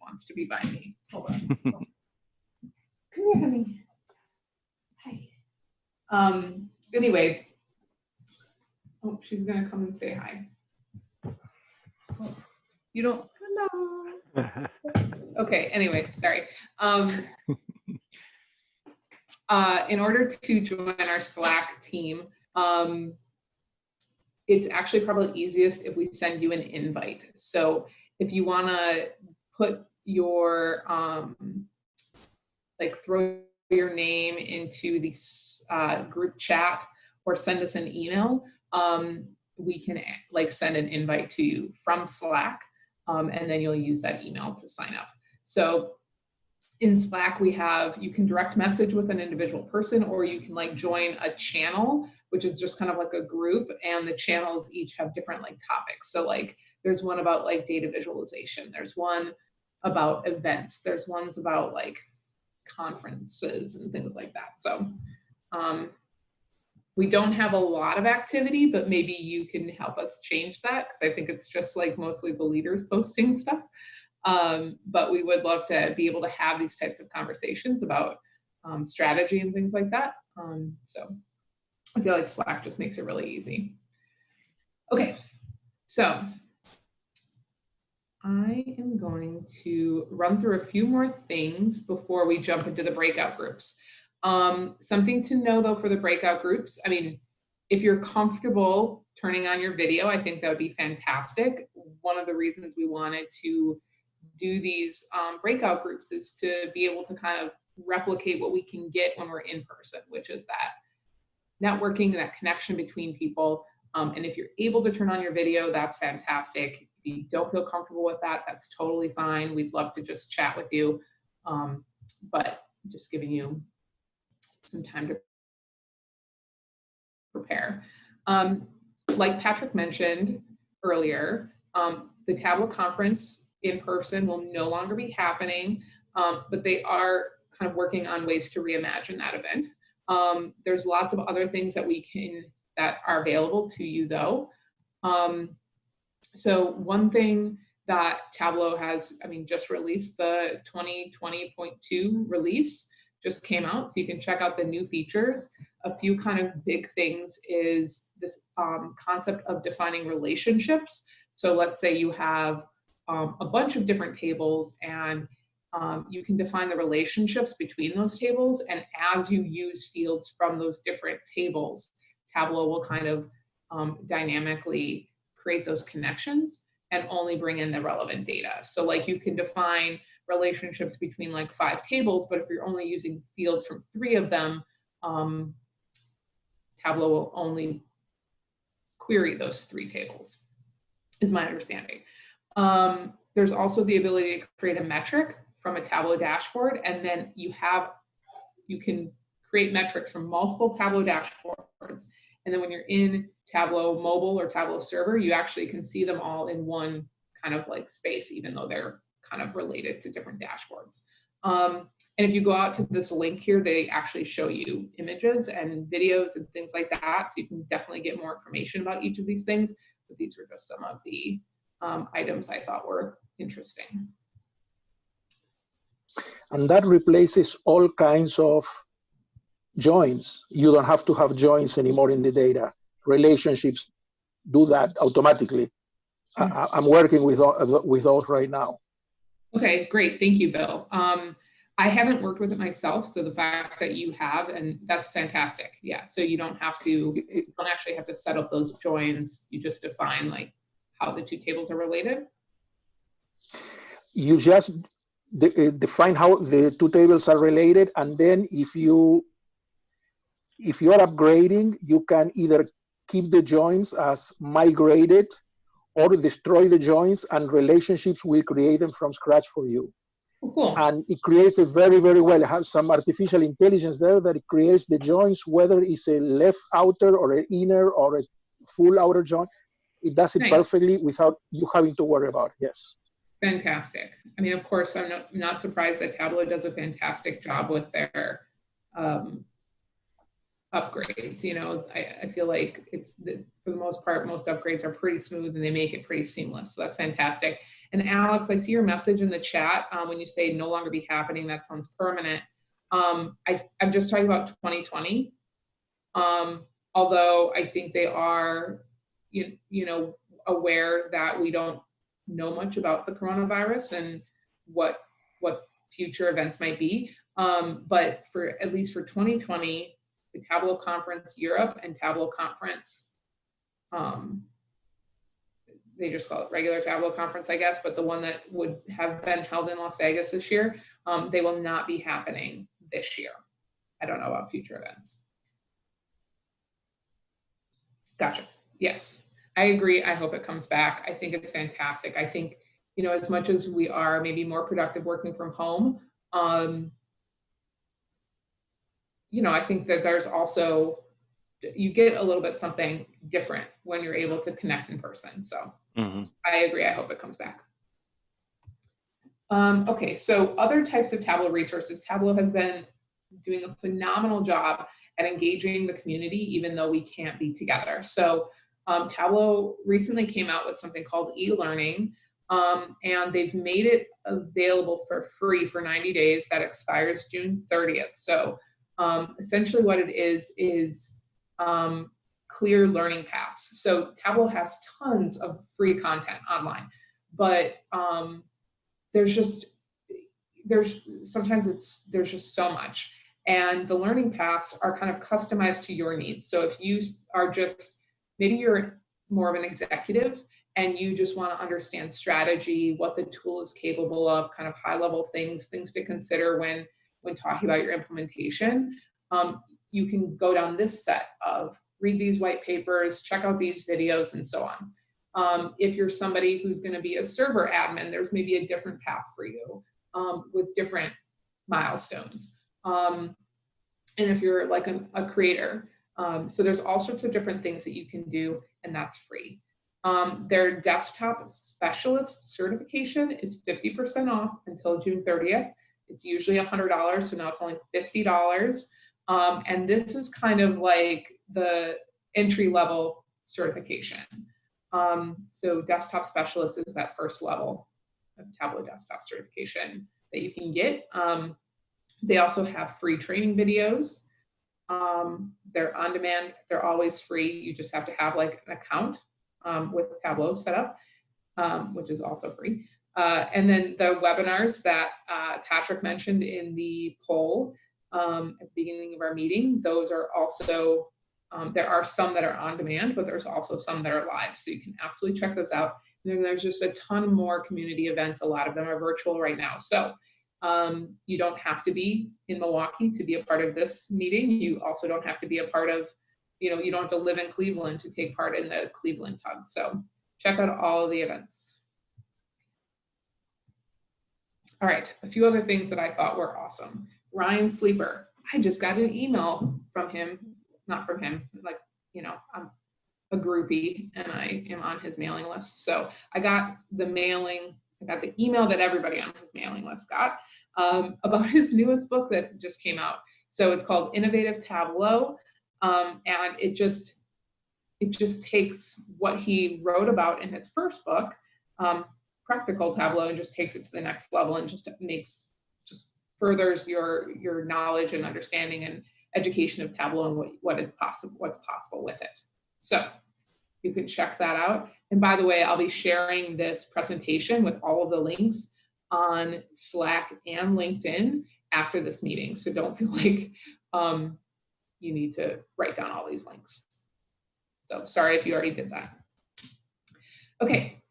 wants to be by me. Hold on. Come here, honey. Hi. Anyway, oh, she's gonna come and say hi. Oh, you don't, hello. Okay, anyway, sorry. In order to join our Slack team, it's actually probably easiest if we send you an invite. So if you wanna put your, throw your name into the group chat or send us an email, we can send an invite to you from Slack, and then you'll use that email to sign up. So in Slack, you can direct message with an individual person, or you can join a channel, which is just kind of like a group, and the channels each have different topics. So there's one about data visualization. There's one about events. There's ones about conferences and things like that. So we don't have a lot of activity, but maybe you can help us change that, because I think it's just mostly the leaders posting stuff. But we would love to be able to have these types of conversations about strategy and things like that. So I feel like Slack just makes it really easy. Okay, so I am going to run through a few more things before we jump into the breakout groups. Something to know though for the breakout groups, I mean, if you're comfortable turning on your video, I think that would be fantastic. One of the reasons we wanted to do these breakout groups is to be able to kind of replicate what we can get when we're in person, which is that networking, that connection between people. And if you're able to turn on your video, that's fantastic. If you don't feel comfortable with that, that's totally fine. We'd love to just chat with you. But just giving you some time to prepare. Like Patrick mentioned earlier, the Tableau conference in person will no longer be happening, but they are kind of working on ways to reimagine that event. There's lots of other things that are available to you though. So one thing that Tableau has, just released the 2020.2 release, just came out, so you can check out the new features. A few kind of big things is this concept of defining relationships. So let's say you have a bunch of different tables, and you can define the relationships between those tables, and as you use fields from those different tables, Tableau will kind of dynamically create those connections and only bring in the relevant data. So like you can define relationships between like 5 tables, but if you're only using fields from 3 of them, Tableau will only query those 3 tables, is my understanding. There's also the ability to create a metric from a Tableau dashboard, and then you can create metrics from multiple Tableau dashboards. And then when you're in Tableau mobile or Tableau server, you actually can see them all in one kind of like space, even though they're kind of related to different dashboards. And if you go out to this link here, they actually show you images and videos and things like that. So you can definitely get more information about each of these things. But these were just some of the items I thought were interesting. And that replaces all kinds of joins. You don't have to have joins anymore in the data. Relationships do that automatically. I'm working with those right now. Okay, great. Thank you, Bill. I haven't worked with it myself, so the fact that you have, and that's fantastic. Yeah, so you don't actually have to set up those joins. You just define like how the 2 tables are related. You just define how the 2 tables are related, and then if you are upgrading, you can either keep the joins as migrated or destroy the joins, and relationships will create them from scratch for you. Oh, cool. And it creates it very, very well. It has some artificial intelligence there that it creates the joins, whether it's a left outer or an inner or a full outer join. It does it perfectly without you having to worry about it. Yes. Fantastic. Of course, I'm not surprised that Tableau does a fantastic job with their upgrades. I feel like for the most part, most upgrades are pretty smooth and they make it pretty seamless. So that's fantastic. And Alex, I see your message in the chat when you say no longer be happening. That sounds permanent. I'm just talking about 2020. Although I think they are, aware that we don't know much about the coronavirus and what future events might be. But at least for 2020, the Tableau Conference Europe and Tableau Conference, they just call it regular Tableau Conference, I guess, but the one that would have been held in Las Vegas this year, they will not be happening this year. I don't know about future events. Gotcha. Yes, I agree. I hope it comes back. I think it's fantastic. I think, as much as we are maybe more productive working from home, I think that there's also, you get a little bit something different when you're able to connect in person. So I agree. I hope it comes back. Okay, so other types of Tableau resources. Tableau has been doing a phenomenal job at engaging the community, even though we can't be together. So Tableau recently came out with something called e-learning, and they've made it available for free for 90 days. That expires June 30th. So essentially what it is clear learning paths. So Tableau has tons of free content online, but there's just so much. And the learning paths are kind of customized to your needs. So if you are maybe you're more of an executive and you just want to understand strategy, what the tool is capable of, kind of high level things to consider when talking about your implementation, you can go down this set of read these white papers, check out these videos, and so on. If you're somebody who's going to be a server admin, there's maybe a different path for you with different milestones. And if you're like a creator, so there's all sorts of different things that you can do, and that's free. Their desktop specialist certification is 50% off until June 30th. It's usually $100, so now it's only $50. And this is kind of like the entry-level certification. So desktop specialist is that first level of Tableau desktop certification that you can get. They also have free training videos. They're on demand, they're always free. You just have to have like an account with Tableau set up, which is also free. And then the webinars that Patrick mentioned in the poll at the beginning of our meeting, those are also, there are some that are on demand, but there's also some that are live. So you can absolutely check those out. And then there's just a ton more community events. A lot of them are virtual right now. So you don't have to be in Milwaukee to be a part of this meeting. You also don't have to be a part of, you don't have to live in Cleveland to take part in the Cleveland Tug. So check out all of the events. All right, a few other things that I thought were awesome. Ryan Sleeper, I just got an email from him, not from him, like, I'm a groupie and I am on his mailing list. So I got the email that everybody on his mailing list got about his newest book that just came out. So it's called Innovative Tableau. And it just takes what he wrote about in his first book, Practical Tableau, and just takes it to the next level and just furthers your knowledge and understanding and education of Tableau and what's possible with it. So you can check that out. And by the way, I'll be sharing this presentation with all of the links on Slack and LinkedIn after this meeting. So don't feel like you need to write down all these links. So sorry if you already did that. Okay,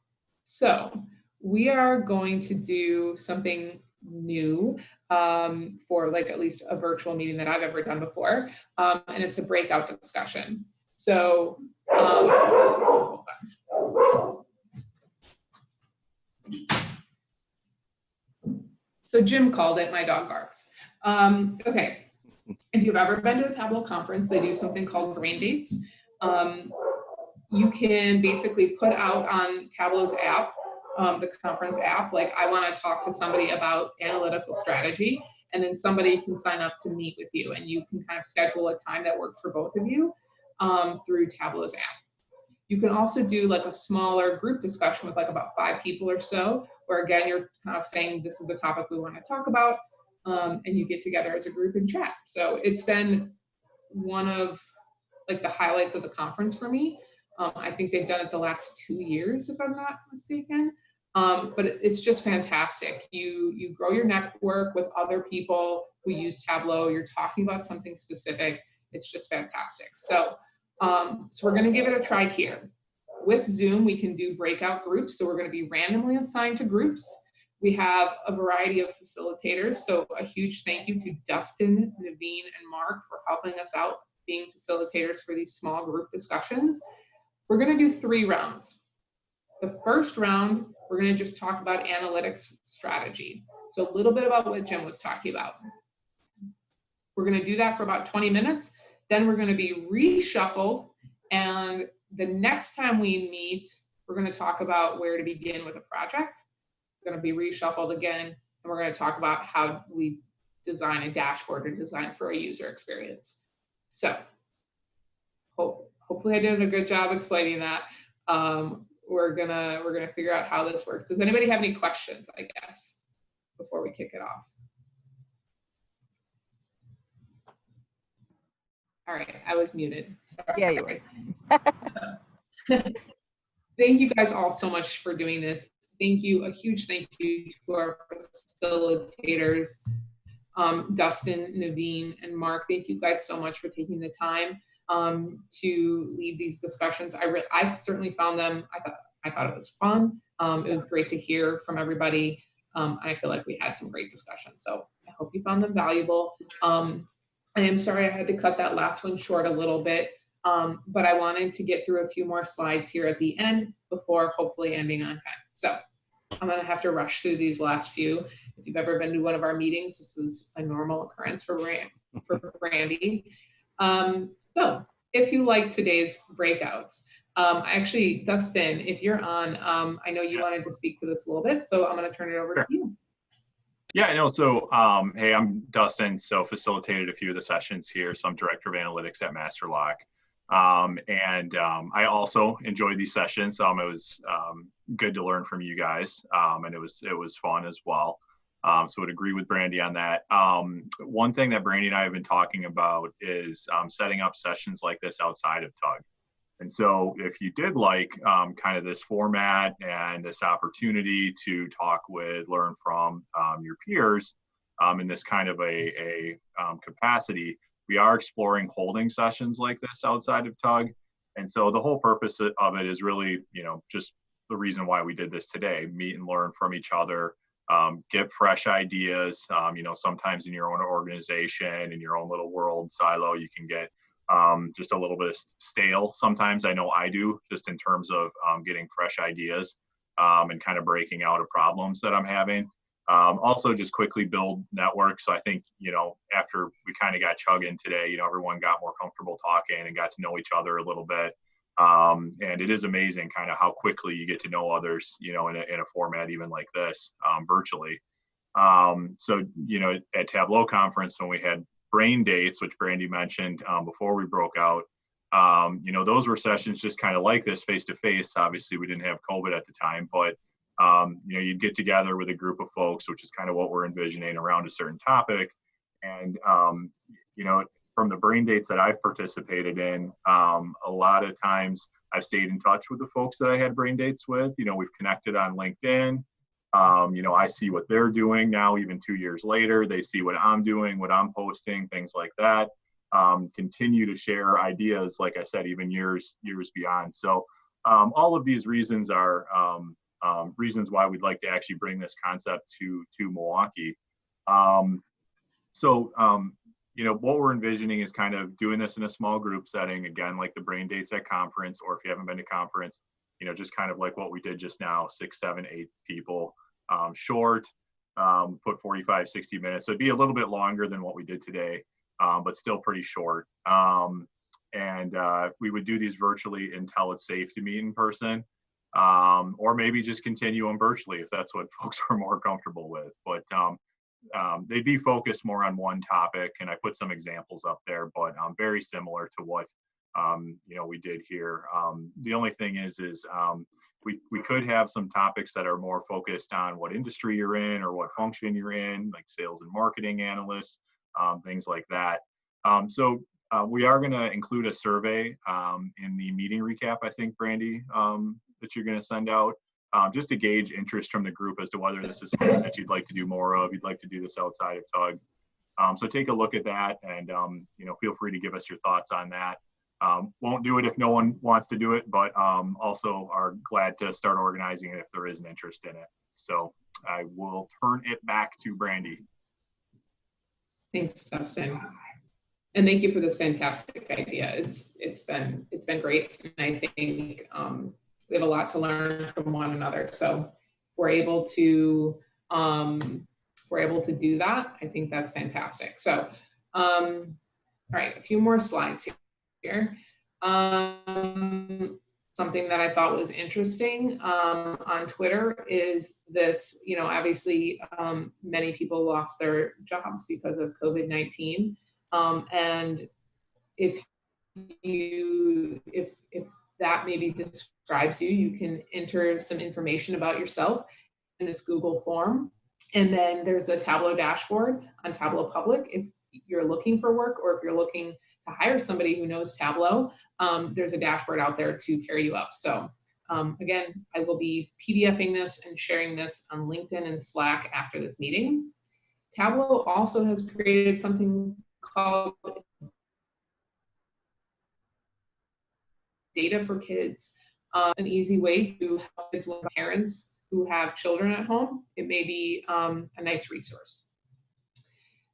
so we are going to do something new for like at least a virtual meeting that I've ever done before. And it's a breakout discussion. So, hold on. So Jim called it, my dog barks. Okay. If you've ever been to a Tableau conference, they do something called brain dates. You can basically put out on Tableau's app, the conference app, like I want to talk to somebody about analytical strategy, and then somebody can sign up to meet with you, and you can kind of schedule a time that works for both of you through Tableau's app. You can also do like a smaller group discussion with like about 5 people or so, where again, you're kind of saying this is the topic we want to talk about. And you get together as a group and chat. So it's been one of like the highlights of the conference for me. I think they've done it the last 2 years, if I'm not mistaken. But it's just fantastic. You grow your network with other people who use Tableau. You're talking about something specific. It's just fantastic. So we're going to give it a try here. With Zoom, we can do breakout groups. So we're going to be randomly assigned to groups. We have a variety of facilitators. So a huge thank you to Dustin, Naveen, and Mark for helping us out being facilitators for these small group discussions. We're going to do 3 rounds. The first round, we're going to just talk about analytics strategy. So a little bit about what Jim was talking about. We're going to do that for about 20 minutes. Then we're going to be reshuffled. And the next time we meet, we're going to talk about where to begin with a project. We're going to be reshuffled again. And we're going to talk about how we design a dashboard or design for a user experience. So hopefully I did a good job explaining that. We're gonna figure out how this works. Does anybody have any questions, I guess, before we kick it off? All right, I was muted. Sorry. Yeah, you were. Thank you guys all so much for doing this. Thank you, a huge thank you to our facilitators, Dustin, Naveen, and Mark. Thank you guys so much for taking the time to lead these discussions. I certainly found them, I thought it was fun. It was great to hear from everybody. And I feel like we had some great discussions. So I hope you found them valuable. I am sorry I had to cut that last one short a little bit, but I wanted to get through a few more slides here at the end before hopefully ending on time. So I'm gonna have to rush through these last few. If you've ever been to one of our meetings, this is a normal occurrence for Brandy. So if you like today's breakouts, actually, Dustin, if you're on, I know you wanted to speak to this a little bit, so I'm gonna turn it over to you. Yeah, I know. So, hey, I'm Dustin. So facilitated a few of the sessions here. So I'm Director of Analytics at Masterlock. I also enjoyed these sessions. It was good to learn from you guys, and it was fun as well. So would agree with Brandy on that. One thing that Brandy and I have been talking about is setting up sessions like this outside of TUG. And so if you did like kind of this format and this opportunity to talk with, learn from your peers in this kind of a capacity, we are exploring holding sessions like this outside of TUG. And so the whole purpose of it is really, just the reason why we did this today, meet and learn from each other, get fresh ideas. Sometimes in your own organization, in your own little world silo, you can get just a little bit stale. Sometimes I know I do, just in terms of getting fresh ideas and kind of breaking out of problems that I'm having. Also just quickly build networks. So I think, after we kind of got chugging today, everyone got more comfortable talking and got to know each other a little bit. And it is amazing kind of how quickly you get to know others, in a format even like this, virtually. So, at Tableau conference, when we had brain dates, which Brandy mentioned before we broke out, those were sessions just kind of like this, face-to-face. Obviously, we didn't have COVID at the time, but, you'd get together with a group of folks, which is kind of what we're envisioning around a certain topic. And, from the brain dates that I've participated in, a lot of times I've stayed in touch with the folks that I had brain dates with. We've connected on LinkedIn. I see what they're doing now, even 2 years later. They see what I'm doing, what I'm posting, things like that. Continue to share ideas, like I said, even years beyond. So all of these reasons are reasons why we'd like to actually bring this concept to Milwaukee. What we're envisioning is kind of doing this in a small group setting, again, like the brain dates at conference, or if you haven't been to conference, just kind of like what we did just now, 6, 7, 8 people, short, put 45, 60 minutes. So it'd be a little bit longer than what we did today, but still pretty short. We would do these virtually until it's safe to meet in person, or maybe just continue them virtually if that's what folks are more comfortable with. But they'd be focused more on one topic, and I put some examples up there, but very similar to what we did here. The only thing is we could have some topics that are more focused on what industry you're in or what function you're in, like sales and marketing analysts, things like that. We are going to include a survey in the meeting recap, I think, Brandy, that you're going to send out, just to gauge interest from the group as to whether this is something that you'd like to do more of, you'd like to do this outside of TUG. So take a look at that, and feel free to give us your thoughts on that. Won't do it if no one wants to do it, but also are glad to start organizing it if there is an interest in it. So I will turn it back to Brandy. Thanks, Dustin. And thank you for this fantastic idea. It's been great, and I think we have a lot to learn from one another. So we're able to do that. I think that's fantastic. So all right, a few more slides here. Something that I thought was interesting on Twitter is this, obviously many people lost their jobs because of COVID-19. And if that maybe describes you, you can enter some information about yourself in this Google form. And then there's a Tableau dashboard on Tableau Public. If you're looking for work, or if you're looking to hire somebody who knows Tableau, there's a dashboard out there to pair you up. So again, I will be PDFing this and sharing this on LinkedIn and Slack after this meeting. Tableau also has created something called Data for Kids, an easy way to help kids with parents who have children at home. It may be a nice resource.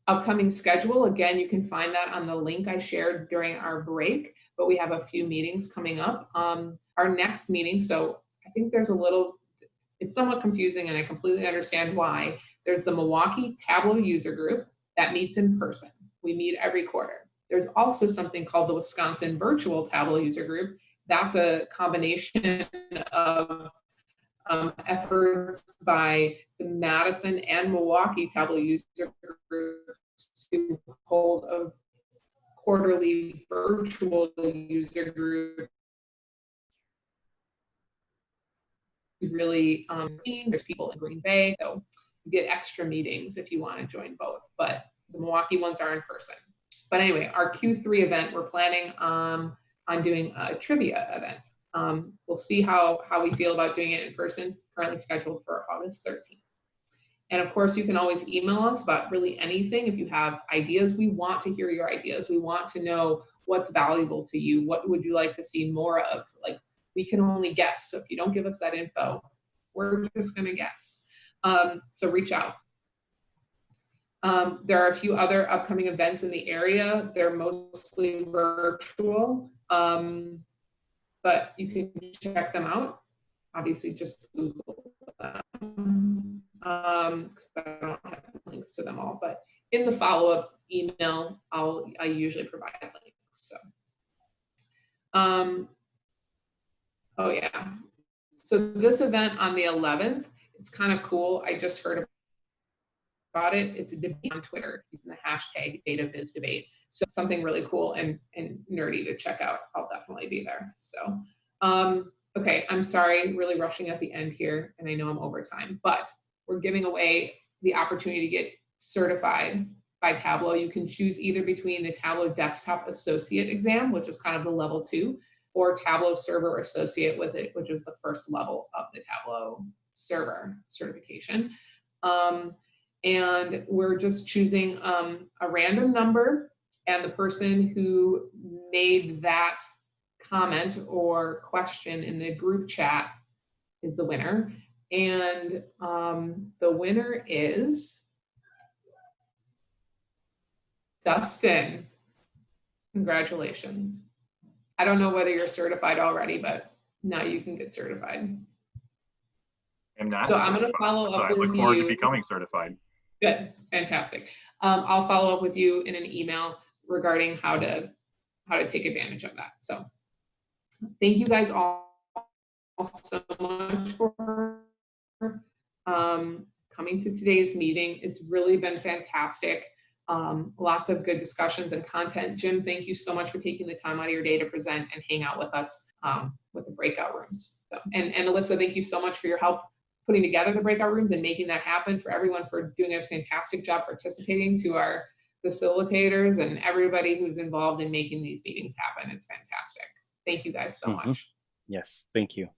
Upcoming schedule, again, you can find that on the link I shared during our break, but we have a few meetings coming up. Our next meeting, so I think there's a little, it's somewhat confusing and I completely understand why. There's the Milwaukee Tableau user group that meets in person. We meet every quarter. There's also something called the Wisconsin Virtual Tableau user group. That's a combination of efforts by the Madison and Milwaukee Tableau user groups to hold a quarterly virtual user group. Really, there's people in Green Bay, so you get extra meetings if you want to join both, but the Milwaukee ones are in person. But anyway, our Q3 event, we're planning on doing a trivia event. We'll see how we feel about doing it in person, currently scheduled for August 13th. And of course, you can always email us about really anything. If you have ideas, we want to hear your ideas. We want to know what's valuable to you. What would you like to see more of? Like, we can only guess. So if you don't give us that info, we're just going to guess. So reach out. There are a few other upcoming events in the area. They're mostly virtual, but you can check them out. Obviously, just Google them, because I don't have links to them all. But in the follow-up email, I usually provide links. So, oh yeah. So this event on the 11th, it's kind of cool. I just heard about it. It's a debate on Twitter using the hashtag #DataBizDebate. So something really cool and nerdy to check out. I'll definitely be there. So, okay, I'm sorry, really rushing at the end here, and I know I'm over time, but we're giving away the opportunity to get certified by Tableau. You can choose either between the Tableau Desktop Associate exam, which is kind of the level 2, or Tableau Server Associate with it, which is the first level of the Tableau Server certification. And we're just choosing a random number, and the person who made that comment or question in the group chat is the winner. And the winner is Dustin. Congratulations. I don't know whether you're certified already, but now you can get certified. I'm not. So I'm going to follow up with you. I look forward to becoming certified. Good, fantastic. I'll follow up with you in an email regarding how to take advantage of that. So thank you guys all so much for coming to today's meeting. It's really been fantastic. Lots of good discussions and content. Jim, thank you so much for taking the time out of your day to present and hang out with us with the breakout rooms. So, and Alyssa, thank you so much for your help putting together the breakout rooms and making that happen, for everyone for doing a fantastic job participating, to our facilitators and everybody who's involved in making these meetings happen. It's fantastic. Thank you guys so much. Yes, thank you.